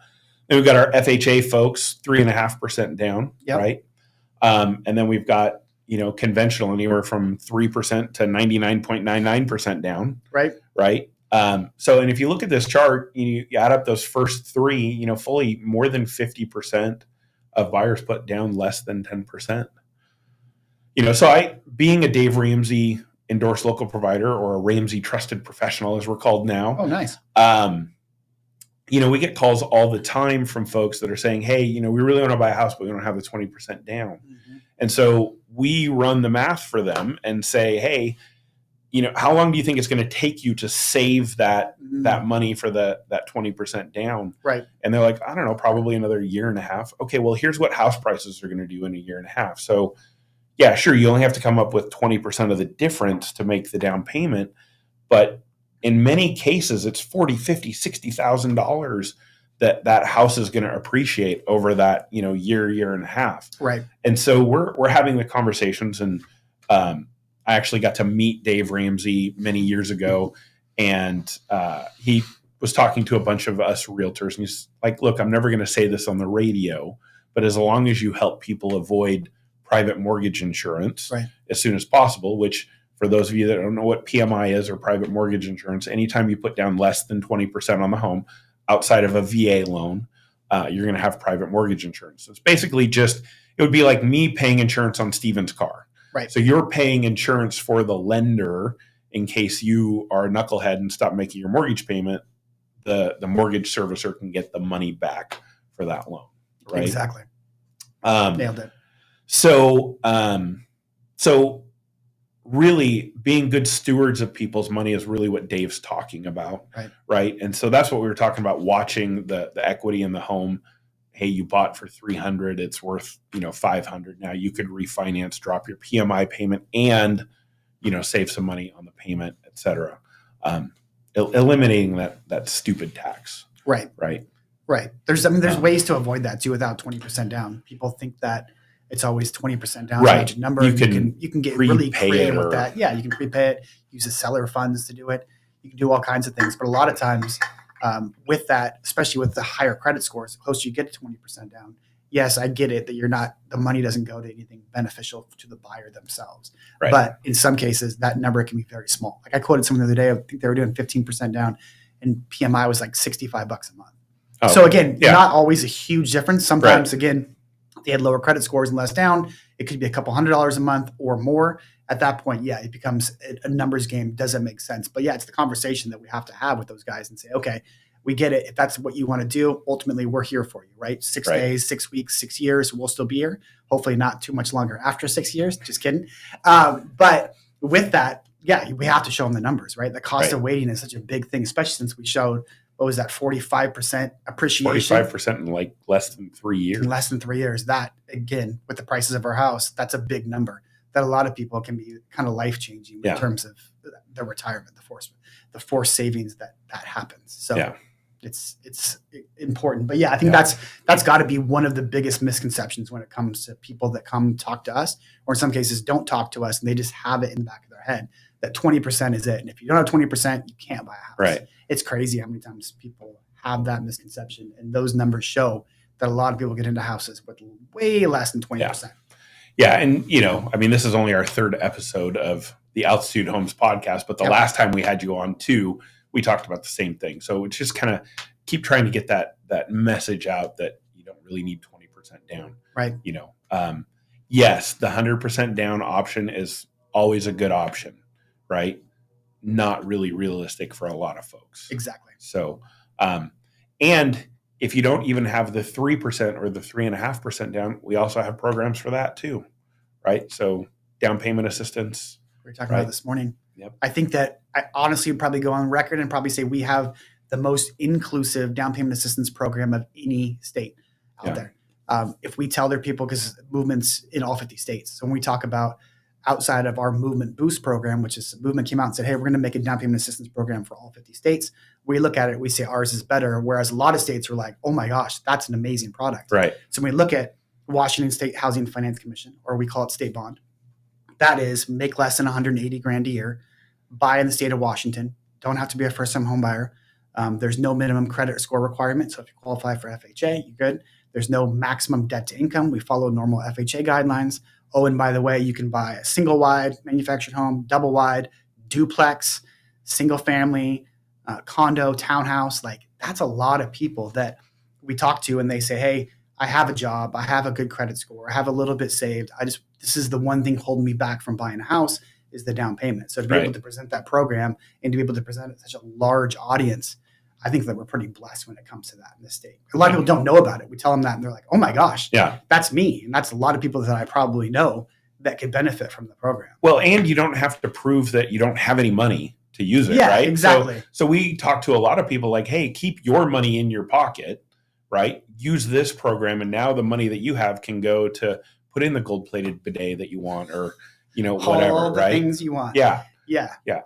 Then we've got our FHA folks, 3.5% down. Yep. Right. And then we've got, conventional anywhere from 3% to 99.99% down. Right. Right. And if you look at this chart, you add up those first 3, fully more than 50% of buyers put down less than 10%. So being a Dave Ramsey endorsed local provider, or a Ramsey trusted professional, as we're called now. Oh, nice. We get calls all the time from folks that are saying, hey, we really want to buy a house, but we don't have the 20% down. Mm-hmm. And so we run the math for them and say, hey, how long do you think it's going to take you to save that money for that 20% down? Right. And they're like, I don't know, probably another year and a half. Okay, well, here's what house prices are going to do in a year and a half. So yeah, sure, you only have to come up with 20% of the difference to make the down payment. But in many cases, it's $40,000, $50,000, $60,000 that house is going to appreciate over that, year and a half. Right. And so we're having the conversations, and I actually got to meet Dave Ramsey many years ago, and he was talking to a bunch of us realtors, and he's like, look, I'm never going to say this on the radio, but as long as you help people avoid private mortgage insurance as soon as possible, which for those of you that don't know what PMI is, or private mortgage insurance, anytime you put down less than 20% on the home outside of a VA loan, you're going to have private mortgage insurance. So it's basically it would be like me paying insurance on Steven's car. Right. So you're paying insurance for the lender in case you are a knucklehead and stop making your mortgage payment. The mortgage servicer can get the money back for that loan. Right. Exactly. Nailed it. So really being good stewards of people's money is really what Dave's talking about. Right. And so that's what we were talking about, watching the equity in the home. Hey, you bought for $300, it's worth, $500. Now you could refinance, drop your PMI payment, and, save some money on the payment, et cetera. Eliminating that stupid tax. Right. Right. Right. There's ways to avoid that too without 20% down. People think that it's always 20% down. Right. Number. You can get really creative with that. Yeah. You can prepay it, use the seller funds to do it. You can do all kinds of things. But a lot of times with that, especially with the higher credit scores, the closer you get to 20% down, yes, I get it that the money doesn't go to anything beneficial to the buyer themselves. Right. But in some cases, that number can be very small. Like I quoted someone the other day, I think they were doing 15% down, and PMI was like $65 a month. Oh, so again, not always a huge difference. Sometimes, again, they had lower credit scores and less down. It could be a couple $100 a month or more. At that point, it becomes a numbers game. Doesn't make sense. But it's the conversation that we have to have with those guys and say, okay, we get it. If that's what you want to do, ultimately we're here for you, right? 6 days, 6 weeks, 6 years, we'll still be here. Hopefully not too much longer after 6 years. Just kidding. But with that, we have to show them the numbers, right? The cost of waiting is such a big thing, especially since we showed, what was that, 45% appreciation? 45% in like less than 3 years. In less than 3 years. That, again, with the prices of our house, that's a big number. that a lot of people can be kind of life changing in terms of their retirement, the forced savings that happens. So it's important. But yeah, I think that's got to be one of the biggest misconceptions when it comes to people that come talk to us, or in some cases don't talk to us and they just have it in the back of their head that 20% is it. And if you don't have 20%, you can't buy a house. Right. It's crazy how many times people have that misconception, and those numbers show that a lot of people get into houses with way less than 20%. Yeah. And, I mean, this is only our third episode of the Altitude Homes podcast, but the last time we had you on too, we talked about the same thing. So it's just kind of keep trying to get that message out that you don't really need 20% down. Right. Yes, the 100% down option is always a good option, right? Not really realistic for a lot of folks. Exactly. So, and if you don't even have the 3% or the 3.5% down, we also have programs for that too, right? So down payment assistance. We were talking about this morning. Yep. I think that I honestly would probably go on record and probably say we have the most inclusive down payment assistance program of any state out there. If we tell their people, because movements in all 50 states. So when we talk about outside of our Movement Boost program, which is Movement came out and said, hey, we're going to make a down payment assistance program for all 50 states. We look at it, we say ours is better. Whereas a lot of states were like, oh my gosh, that's an amazing product. Right. So when we look at Washington State Housing Finance Commission, or we call it state bond, that is make less than 180 grand a year, buy in the state of Washington, don't have to be a first time home buyer. There's no minimum credit score requirement. So if you qualify for FHA, you're good. There's no maximum debt to income. We follow normal FHA guidelines. Oh, and by the way, you can buy a single wide manufactured home, double wide, duplex, single family, condo, townhouse. Like that's a lot of people that we talk to and they say, hey, I have a job. I have a good credit score. I have a little bit saved. This is the one thing holding me back from buying a house is the down payment. So to be able to present that program and to be able to present it to such a large audience, I think that we're pretty blessed when it comes to that in this state. A lot of people don't know about it. We tell them that and they're like, oh my gosh, that's me. And that's a lot of people that I probably know that could benefit from the program. Well, and you don't have to prove that you don't have any money to use it, right? Exactly. So we talk to a lot of people like, hey, keep your money in your pocket, right? Use this program. And now the money that you have can go to put in the gold-plated bidet that you want or, whatever, all the right? things you want. Yeah,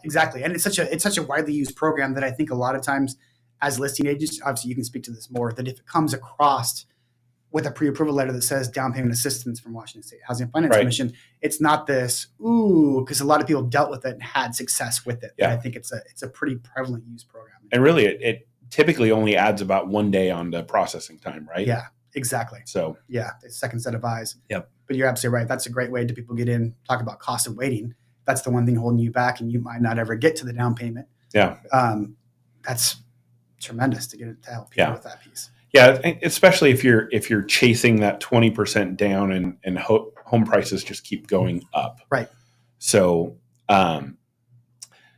exactly. And it's such a widely used program that I think a lot of times as listing agents, obviously you can speak to this more, that if it comes across with a pre-approval letter that says down payment assistance from Washington State Housing Finance Commission, it's not this, because a lot of people dealt with it and had success with it. Yeah. And I think it's a pretty prevalent use program. And really it typically only adds about 1 day on the processing time, right? Yeah, exactly. So yeah, the second set of eyes. Yep. But you're absolutely right. That's a great way to people get in, talk about cost of waiting. That's the one thing holding you back and you might not ever get to the down payment. Yeah. That's tremendous to get it to help people with that piece. Yeah, especially if you're chasing that 20% down and home prices just keep going up. Right. So,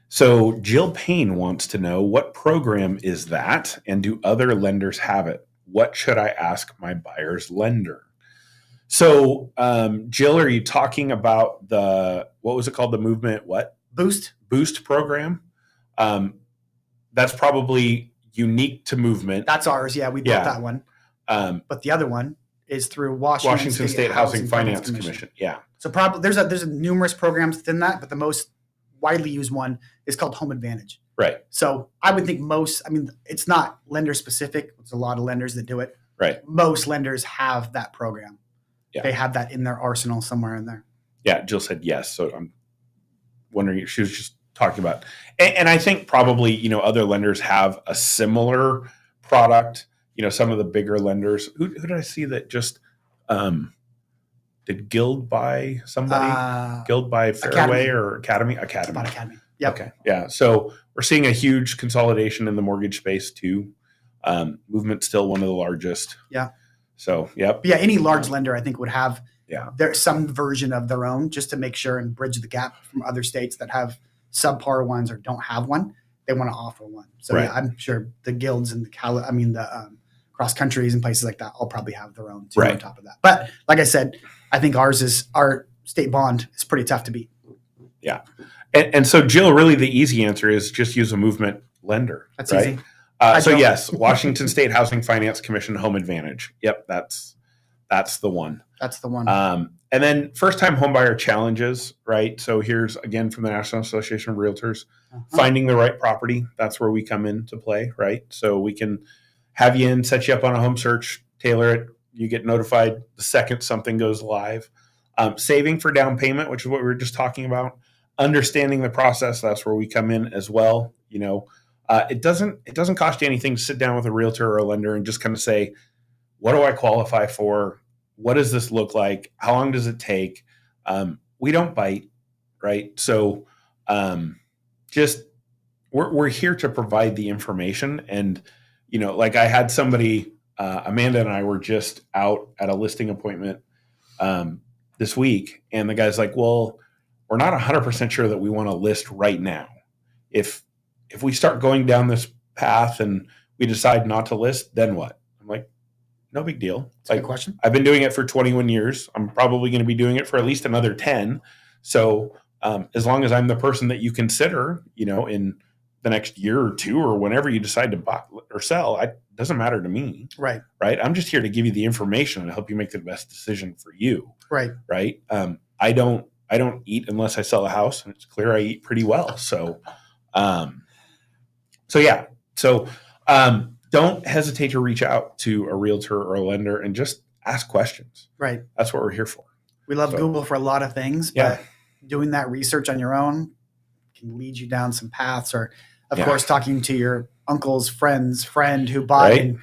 so Jill Payne wants to know, what program is that, and do other lenders have it? What should I ask my buyer's lender? So, Jill, are you talking about what was it called? The Movement Boost program? That's probably unique to Movement. That's ours. Yeah, we built that one. But the other one is through Washington State Housing Finance Commission. Yeah. So probably there's numerous programs within that, but the most widely used one is called Home Advantage. Right. So I would think it's not lender specific. There's a lot of lenders that do it. Right. Most lenders have that program. Yeah. They have that in their arsenal somewhere in there. Yeah. Jill said yes. So I'm wondering if she was just talking about, and I think probably, other lenders have a similar product, some of the bigger lenders. Who did I see that just, did Guild buy somebody? Guild buy Fairway or Academy? Academy. Yep. Okay. Yeah. So we're seeing a huge consolidation in the mortgage space too. Movement's still one of the largest. Yeah. So, yep. But yeah. Any large lender I think would have there's some version of their own just to make sure and bridge the gap from other states that have subpar ones or don't have one. They want to offer one. So yeah, I'm sure the guilds and the cross countries and places like that all probably have their own too on top of that. But like I said, I think our state bond is pretty tough to beat. Yeah. And so Jill, really the easy answer is just use a Movement lender. That's easy. So yes, Washington State Housing Finance Commission Home Advantage. Yep. That's the one. That's the one. And then first time homebuyer challenges, right? So here's again from the National Association of Realtors, finding the right property. That's where we come into play, right? So we can have you in, set you up on a home search, tailor it. You get notified the second something goes live. Saving for down payment, which is what we were just talking about. Understanding the process, that's where we come in as well. It doesn't cost you anything to sit down with a realtor or a lender and just kind of say, what do I qualify for? What does this look like? How long does it take? We don't bite, right? So we're here to provide the information. And, like I had somebody, Amanda and I were just out at a listing appointment this week. And the guy's like, well, we're not 100% sure that we want to list right now. If we start going down this path and we decide not to list, then what? I'm like, no big deal. That's a good question. I've been doing it for 21 years. I'm probably going to be doing it for at least another 10. So as long as I'm the person that you consider, in the next year or two or whenever you decide to buy or sell, it doesn't matter to me. Right. Right. I'm just here to give you the information and help you make the best decision for you. Right. Right. I don't eat unless I sell a house, and it's clear I eat pretty well. So, yeah. So, don't hesitate to reach out to a realtor or a lender and just ask questions. Right. That's what we're here for. We love Google for a lot of things, but doing that research on your own can lead you down some paths. Or, of course, talking to your uncle's friend who bought in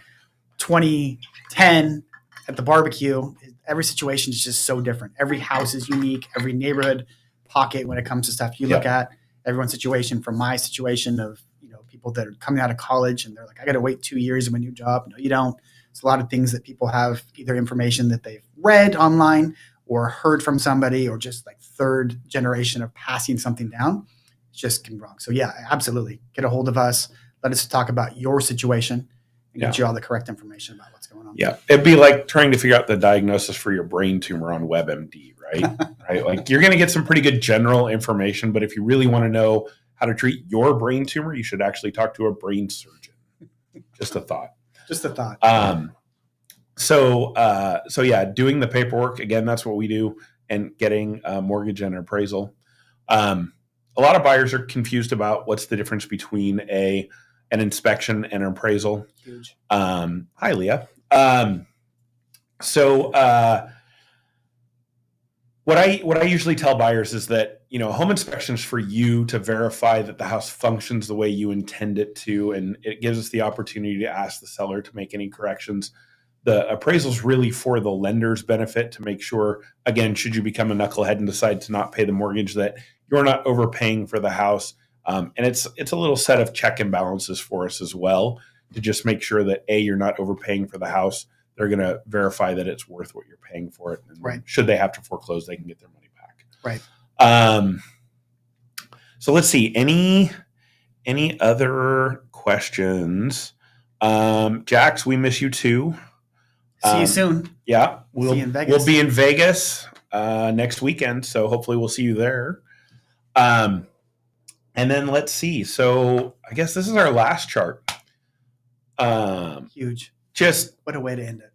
2010 at the barbecue. Every situation is just so different. Every house is unique. Every neighborhood pocket when it comes to stuff you look at. Everyone's situation, from my situation of people that are coming out of college and they're like, I got to wait 2 years of a new job. No, you don't. It's a lot of things that people have, either information that they've read online or heard from somebody, or just like third generation of passing something down. It just can be wrong. So yeah, absolutely. Get a hold of us. Let us talk about your situation and get you all the correct information about what's going on. Yeah. It'd be like trying to figure out the diagnosis for your brain tumor on WebMD, right? Right. Like, you're going to get some pretty good general information, but if you really want to know how to treat your brain tumor, you should actually talk to a brain surgeon. Just a thought. Just a thought. So yeah, doing the paperwork, again, that's what we do, and getting a mortgage and appraisal. A lot of buyers are confused about what's the difference between an inspection and an appraisal. Huge. Hi, Leah. What I usually tell buyers is that, home inspection is for you to verify that the house functions the way you intend it to, and it gives us the opportunity to ask the seller to make any corrections. The appraisal is really for the lender's benefit, to make sure, again, should you become a knucklehead and decide to not pay the mortgage, that you're not overpaying for the house. And it's a little set of check and balances for us as well, to just make sure that you're not overpaying for the house. They're going to verify that it's worth what you're paying for it. And should they have to foreclose, they can get their money back. Right. So let's see. Any other questions? Jax, we miss you too. See you soon. Yeah. See you in Vegas. We'll be in Vegas next weekend, so hopefully we'll see you there. And then let's see. So I guess this is our last chart. Huge. Just what a way to end it.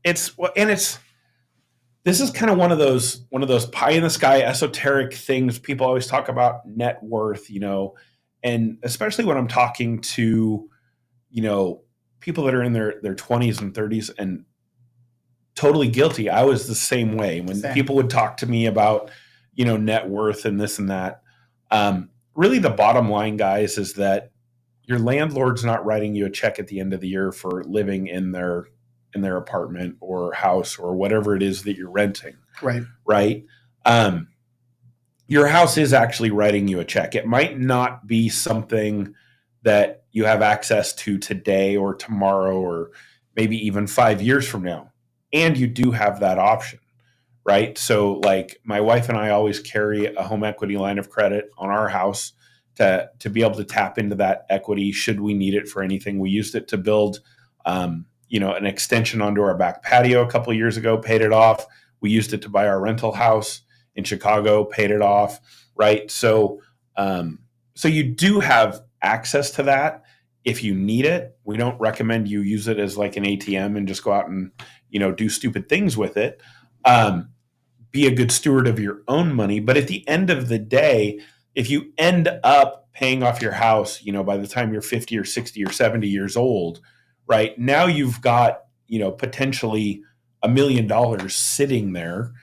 This is kind of one of those pie in the sky esoteric things. People always talk about net worth, and especially when I'm talking to, people that are in their 20s and 30s, and totally guilty. I was the same way when people would talk to me about, net worth and this and that. Really, the bottom line, guys, is that your landlord's not writing you a check at the end of the year for living in their apartment or house or whatever it is that you're renting. Right. Your house is actually writing you a check. It might not be something that you have access to today or tomorrow or maybe even 5 years from now. And you do have that option, right? So like my wife and I always carry a home equity line of credit on our house to be able to tap into that equity should we need it for anything. We used it to build, an extension onto our back patio a couple of years ago, paid it off. We used it to buy our rental house in Chicago, paid it off, right? So you do have access to that if you need it. We don't recommend you use it as like an ATM and just go out and, do stupid things with it. be a good steward of your own money. But at the end of the day, if you end up paying off your house, by the time you're 50 or 60 or 70 years old, right now you've got, potentially $1 million sitting there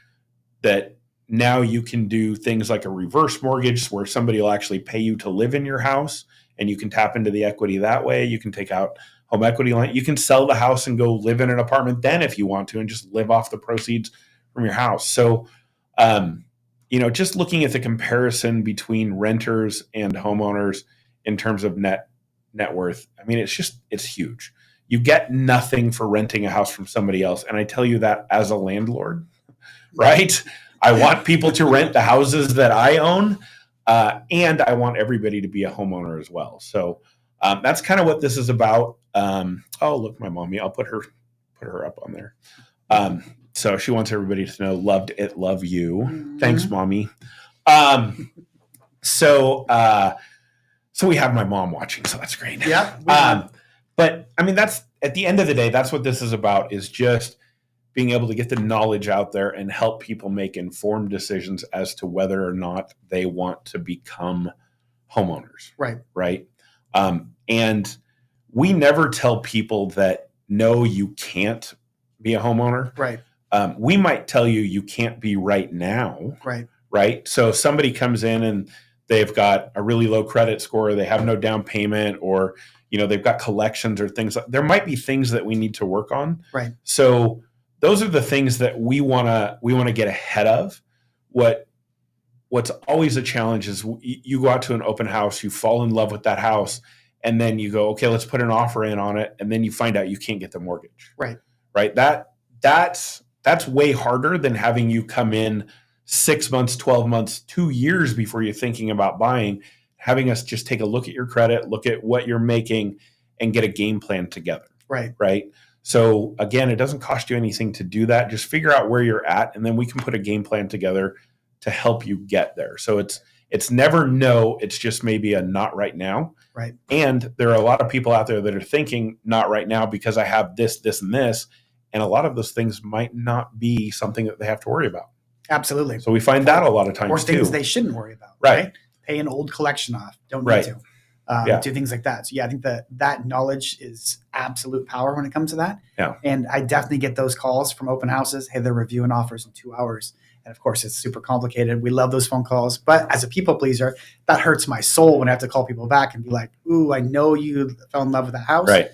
that now you can do things like a reverse mortgage where somebody will actually pay you to live in your house and you can tap into the equity that way. You can take out home equity line. You can sell the house and go live in an apartment then if you want to and just live off the proceeds from your house. So, just looking at the comparison between renters and homeowners in terms of net worth, I mean, it's huge. You get nothing for renting a house from somebody else. And I tell you that as a landlord, right? I want people to rent the houses that I own, and I want everybody to be a homeowner as well. So that's kind of what this is about. Oh, look, my mommy. I'll put her up on there. So she wants everybody to know, loved it, love you. Mm-hmm. Thanks, mommy. So we have my mom watching, so that's great. Yeah. But I mean, that's at the end of the day, that's what this is about, is just being able to get the knowledge out there and help people make informed decisions as to whether or not they want to become homeowners. Right. Right. And we never tell people that, no, you can't be a homeowner. Right. We might tell you can't be right now. Right. Right. So somebody comes in and they've got a really low credit score, they have no down payment, or, they've got collections or things. There might be things that we need to work on. Right. So those are the things that we want to get ahead of. What's always a challenge is you go out to an open house, you fall in love with that house, and then you go, okay, let's put an offer in on it, and then you find out you can't get the mortgage. Right. Right. That's way harder than having you come in 6 months, 12 months, 2 years before you're thinking about buying, having us just take a look at your credit, look at what you're making, and get a game plan together. Right. Right. So again, it doesn't cost you anything to do that. Just figure out where you're at, and then we can put a game plan together to help you get there. So it's never no, it's just maybe a not right now. Right. And there are a lot of people out there that are thinking not right now because I have this, this, and this. And a lot of those things might not be something that they have to worry about. Absolutely. So we find that a lot of times or things too. They shouldn't worry about. Right. Pay an old collection off. Don't need Right. to. Do things like that. So yeah, I think that knowledge is absolute power when it comes to that. Yeah. And I definitely get those calls from open houses. Hey, they're reviewing offers in 2 hours. And of course, it's super complicated. We love those phone calls. But as a people pleaser, that hurts my soul when I have to call people back and be like, ooh, I know you fell in love with that house. Right.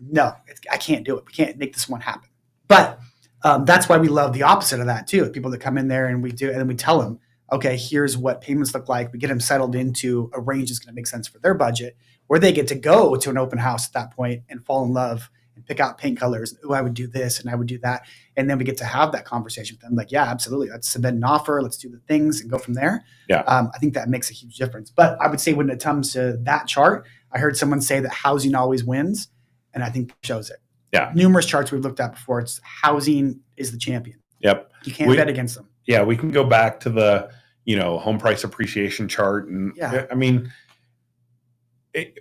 No, I can't do it. We can't make this one happen. But that's why we love the opposite of that too. People that come in there and we do, and then we tell them, okay, here's what payments look like. We get them settled into a range that's going to make sense for their budget, where they get to go to an open house at that point and fall in love and pick out paint colors. Oh, I would do this and I would do that. And then we get to have that conversation with them. Like, yeah, absolutely. Let's submit an offer. Let's do the things and go from there. Yeah. I think that makes a huge difference. But I would say when it comes to that chart, I heard someone say that housing always wins. And I think it shows it. Yeah. Numerous charts we've looked at before. It's housing is the champion. Yep. You can't bet against them. Yeah. We can go back to the, home price appreciation chart. And yeah. I mean,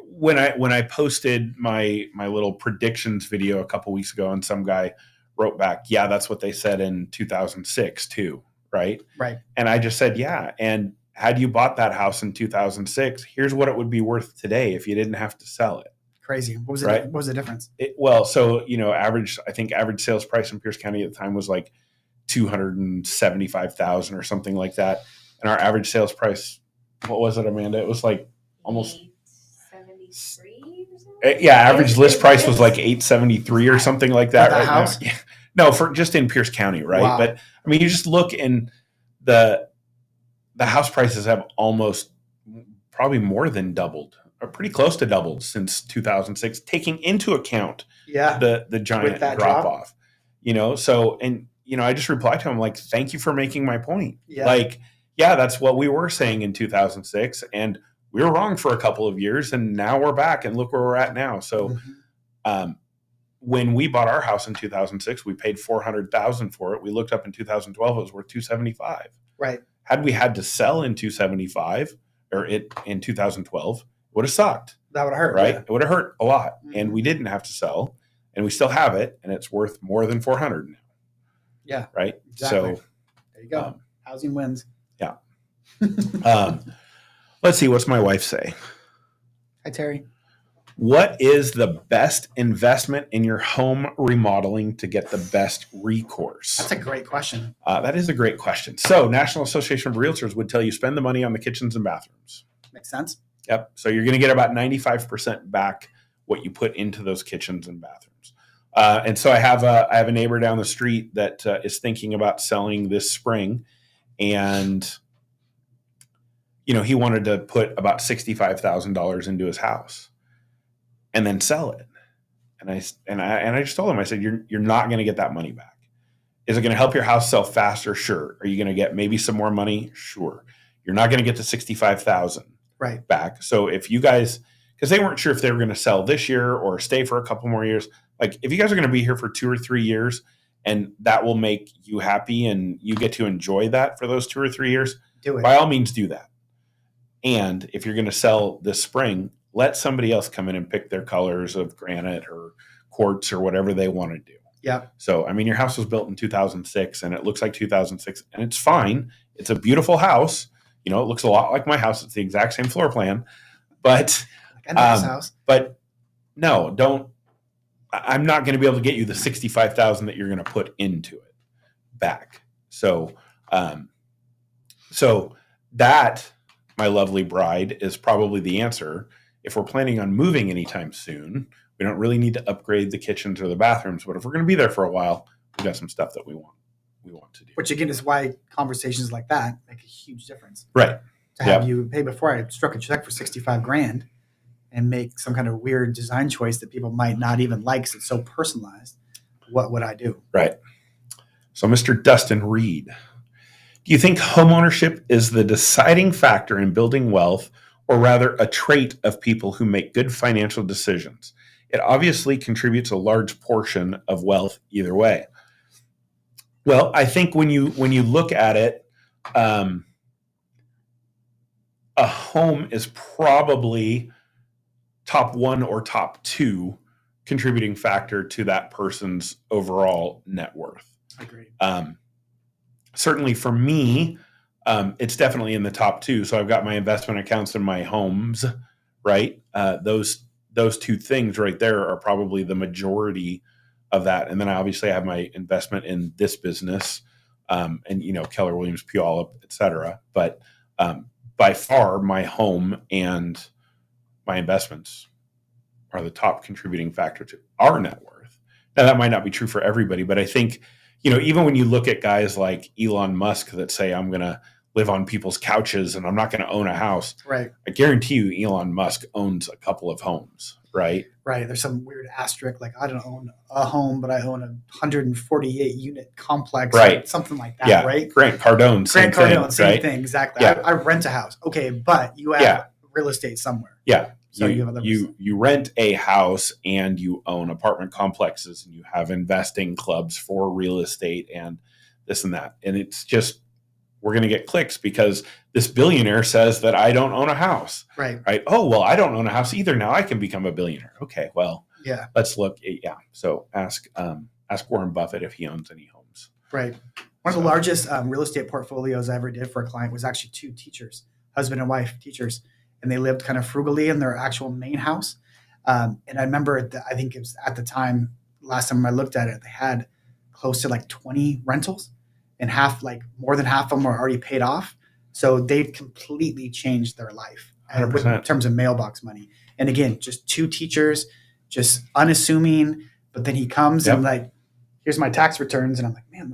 when I posted my little predictions video a couple weeks ago, and some guy wrote back, yeah, that's what they said in 2006 too. Right. Right. And I just said, yeah. And had you bought that house in 2006, here's what it would be worth today if you didn't have to sell it. Crazy. What was it? Right? What was the difference? Average sales price in Pierce County at the time was like $275,000 or something like that. And our average sales price, what was it, Amanda? It was like almost 873 or something? Yeah, average list price was like $873 or something like that. Right house? Now. No, for just in Pierce County, right? Wow. But I mean, you just look in the house prices have almost probably more than doubled, or pretty close to doubled since 2006, taking into account the giant drop off. So I just replied to him like, thank you for making my point. Yeah. Like, yeah, that's what we were saying in 2006, and we were wrong for a couple of years, and now we're back, and look where we're at now. So, when we bought our house in 2006, we paid $400,000 for it. We looked up in 2012; it was worth $275,000. Right. Had we had to sell in 2005 or in 2012, it would have sucked. That would have hurt, right? Yeah. It would have hurt a lot, Mm-hmm. and we didn't have to sell, and we still have it, and it's worth more than $400,000 now. Yeah. Right. Exactly. So, There you go. Um, Housing wins. Let's see. What's my wife say? Hi, Terry. What is the best investment in your home remodeling to get the best recourse? That's a great question. That is a great question. So, National Association of Realtors would tell you spend the money on the kitchens and bathrooms. Makes sense. Yep. So you're going to get about 95% back what you put into those kitchens and bathrooms. And so I have a neighbor down the street that is thinking about selling this spring, and he wanted to put about $65,000 into his house and then sell it. And I just told him, I said, you're not going to get that money back. Is it going to help your house sell faster? Sure. Are you going to get maybe some more money? Sure. You're not going to get the $65,000 Right. back. So if you guys, because they weren't sure if they were going to sell this year or stay for a couple more years, like if you guys are going to be here for 2 or 3 years and that will make you happy and you get to enjoy that for those 2 or 3 years, Do it. by all means do that. And if you're going to sell this spring, let somebody else come in and pick their colors of granite or quartz or whatever they want to do. Yeah. So, I mean, your house was built in 2006 and it looks like 2006 and it's fine. It's a beautiful house. It looks a lot like my house. It's the exact same floor plan, but Like, I know this house. but no, don't. I'm not going to be able to get you the $65,000 that you're going to put into it back. So, so that, my lovely bride, is probably the answer. If we're planning on moving anytime soon, we don't really need to upgrade the kitchens or the bathrooms. But if we're going to be there for a while, we got some stuff that we want to do. Which again is why conversations like that make a huge difference. Right. To have you, hey, before I struck a check for $65,000 and make some kind of weird design choice that people might not even like because it's so personalized, what would I do? Right. So, Mr. Dustin Reed, do you think homeownership is the deciding factor in building wealth, or rather a trait of people who make good financial decisions? It obviously contributes a large portion of wealth either way. Well, I think when you look at it, a home is probably top 1 or top 2 contributing factor to that person's overall net worth. Agreed. Certainly for me, it's definitely in the top 2. So I've got my investment accounts and my homes, right? Those 2 things right there are probably the majority of that. And then I obviously have my investment in this business, and Keller Williams, Puyallup, et cetera. But by far, my home and my investments are the top contributing factor to our net worth. Now, that might not be true for everybody, but I think, even when you look at guys like Elon Musk that say, I'm going to live on people's couches and I'm not going to own a house. Right. I guarantee you Elon Musk owns a couple of homes, right? Right. There's some weird asterisk, like I don't own a home, but I own a 148 unit complex, Right. Something like that, Yeah. right? Grant Cardone, same Same thing, thing, exactly. Yeah. I rent a house, okay, but you have Yeah. real estate somewhere. Yeah. So you have other You rent a house and you own apartment complexes and you have investing clubs for real estate and this and that. And it's just, we're going to get clicks because this billionaire says that I don't own a house. Right. Right. Oh, well, I don't own a house either. Now I can become a billionaire. Okay. Well, Yeah. let's look. Yeah. So ask Warren Buffett if he owns any homes. Right. One of the largest real estate portfolios I ever did for a client was actually 2 teachers, husband and wife teachers, and they lived kind of frugally in their actual main house. And I remember, I think it was at the time, last time I looked at it, they had close to like 20 rentals, and more than half of them were already paid off. So they completely changed their life in 100%. terms of mailbox money. And again, just 2 teachers, just unassuming. But then he comes and like, here's my tax returns. And I'm like, man,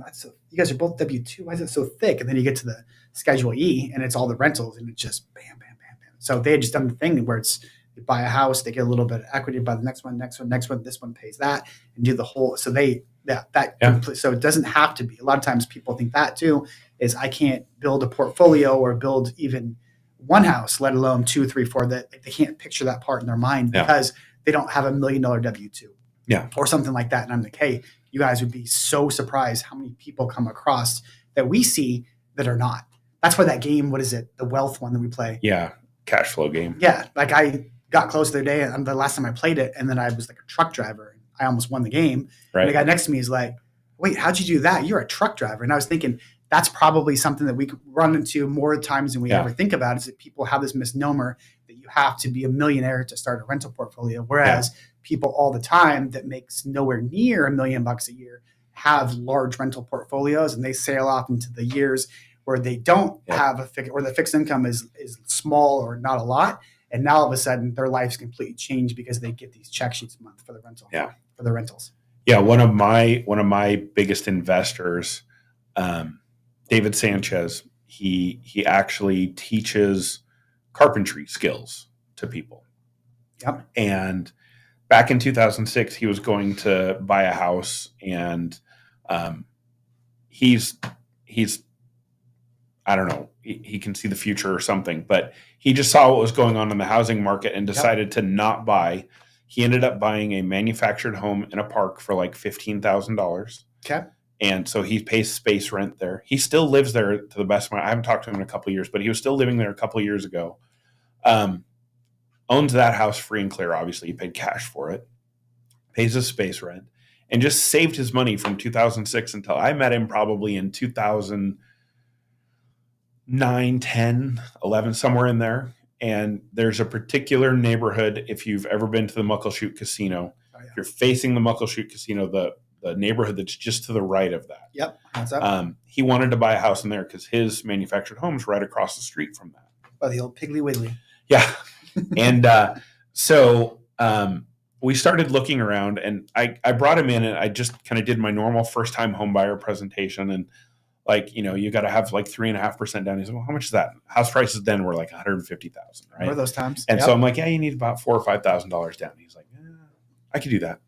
you guys are both W-2. Why is it so thick? And then you get to the Schedule E and it's all the rentals and it's just bam, bam, bam, bam. So they had just done the thing where it's, they buy a house, they get a little bit of equity, buy the next one, this one pays that, and do the whole. So so it doesn't have to be. A lot of times people think that too, is I can't build a portfolio or build even one house, let alone 2, 3, 4, that they can't picture that part in their mind because they don't have $1 million W-2. Yeah. Or something like that. And I'm like, hey, you guys would be so surprised how many people come across that we see that are not. That's why that game, what is it? The wealth one that we play. Yeah. Cash flow game. Yeah. Like I got close the other day and the last time I played it, and then I was like a truck driver. I almost won the game. Right. And the guy next to me is like, wait, how'd you do that? You're a truck driver. And I was thinking that's probably something that we could run into more times than we Yeah. ever think about, is that people have this misnomer that you have to be a millionaire to start a rental portfolio. Whereas people all the time that makes nowhere near $1 million a year have large rental portfolios, and they sail off into the years where they don't have or the fixed income is small or not a lot. And now all of a sudden their life's completely changed because they get these check sheets a month for the rental, for the rentals. Yeah. One of my biggest investors, David Sanchez, he actually teaches carpentry skills to people. Yep. And back in 2006, he was going to buy a house, and he's I don't know, he can see the future or something, but he just saw what was going on in the housing market and decided to not buy. He ended up buying a manufactured home in a park for like $15,000. Okay. And so he pays space rent there. He still lives there, to the best of I haven't talked to him in a couple of years, but he was still living there a couple of years ago. Owns that house free and clear. Obviously, he paid cash for it, pays his space rent, and just saved his money from 2006 until I met him probably in 2009, 10, 11, somewhere in there. And there's a particular neighborhood, if you've ever been to the Muckleshoot Casino, if you're facing the Muckleshoot Casino, the neighborhood that's just to the right of that. Yep. That's up. He wanted to buy a house in there because his manufactured home's right across the street from that. Oh, the old Piggly Wiggly. Yeah. And so we started looking around, and I brought him in, and I just kind of did my normal first-time home buyer presentation. And like, you got to have like 3.5% down. He said, well, how much is that? House prices then were like $150,000, right? Remember those times? And so I'm like, yeah, you need about $4,000 or $5,000 down. He's like, I could do that.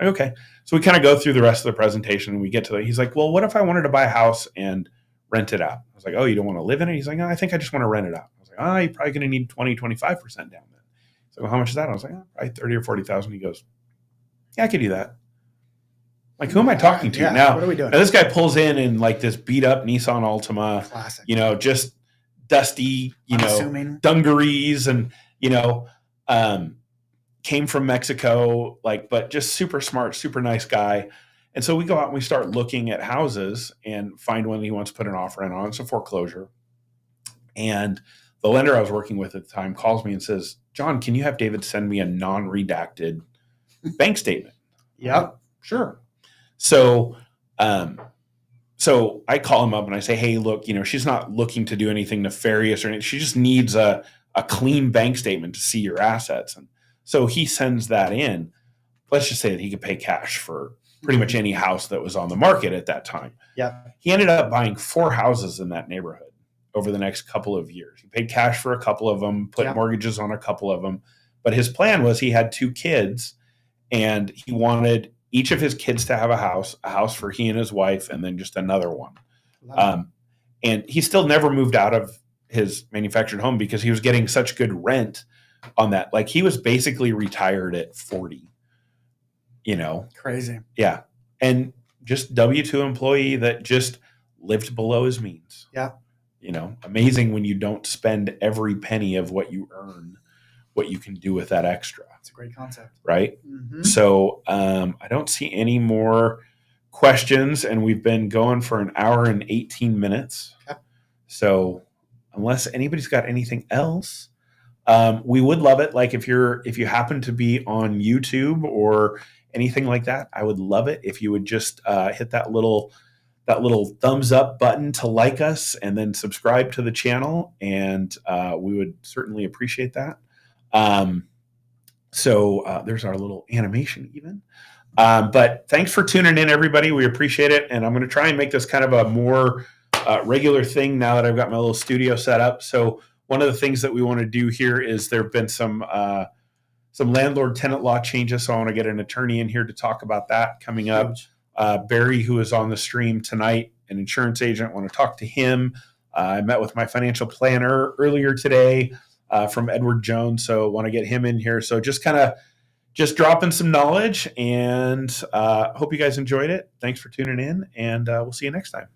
Like, okay. So we kind of go through the rest of the presentation, and we get to he's like, well, what if I wanted to buy a house and rent it out? I was like, oh, you don't want to live in it? He's like, no, I think I just want to rent it out. I was like, oh, you're probably going to need 20, 25% down then. So well, how much is that? I was like, probably 30 or 40,000. He goes, yeah, I could do that. Like, who am I talking to now? What are we doing? Now this guy pulls in like this beat up Nissan Altima, Classic. Just dusty, Unassuming. dungarees, and, came from Mexico, but just super smart, super nice guy. And so we go out and we start looking at houses and find one he wants to put an offer in on. It's a foreclosure. And the lender I was working with at the time calls me and says, John, can you have David send me a non-redacted bank statement? Yep. Sure. So I call him up and I say, hey, look, she's not looking to do anything nefarious or anything. She just needs a clean bank statement to see your assets. And so he sends that in. Let's just say that he could pay cash for pretty much any house that was on the market at that time. Yeah. He ended up buying 4 houses in that neighborhood over the next couple of years. He paid cash for a couple of them, put mortgages on a couple of them. But his plan was he had 2 kids, and he wanted each of his kids to have a house for he and his wife, and then just another one. And he still never moved out of his manufactured home because he was getting such good rent on that. Like, he was basically retired at 40, Crazy. Yeah. And just W-2 employee that just lived below his means. Yeah. Amazing when you don't spend every penny of what you earn, what you can do with that extra. It's a great concept. Right? Mm-hmm. So I don't see any more questions, and we've been going for an hour and 18 minutes. Okay. So unless anybody's got anything else, we would love it. Like, if you happen to be on YouTube or anything like that, I would love it if you would just hit that little thumbs up button to like us, and then subscribe to the channel, and we would certainly appreciate that. So there's our little animation even. But thanks for tuning in, everybody. We appreciate it. And I'm going to try and make this kind of a more regular thing now that I've got my little studio set up. So one of the things that we want to do here is there have been some landlord-tenant law changes. So I want to get an attorney in here to talk about that coming up. Barry, who is on the stream tonight, an insurance agent, want to talk to him. I met with my financial planner earlier today from Edward Jones. So want to get him in here. So just dropping some knowledge, and hope you guys enjoyed it. Thanks for tuning in, and we'll see you next time.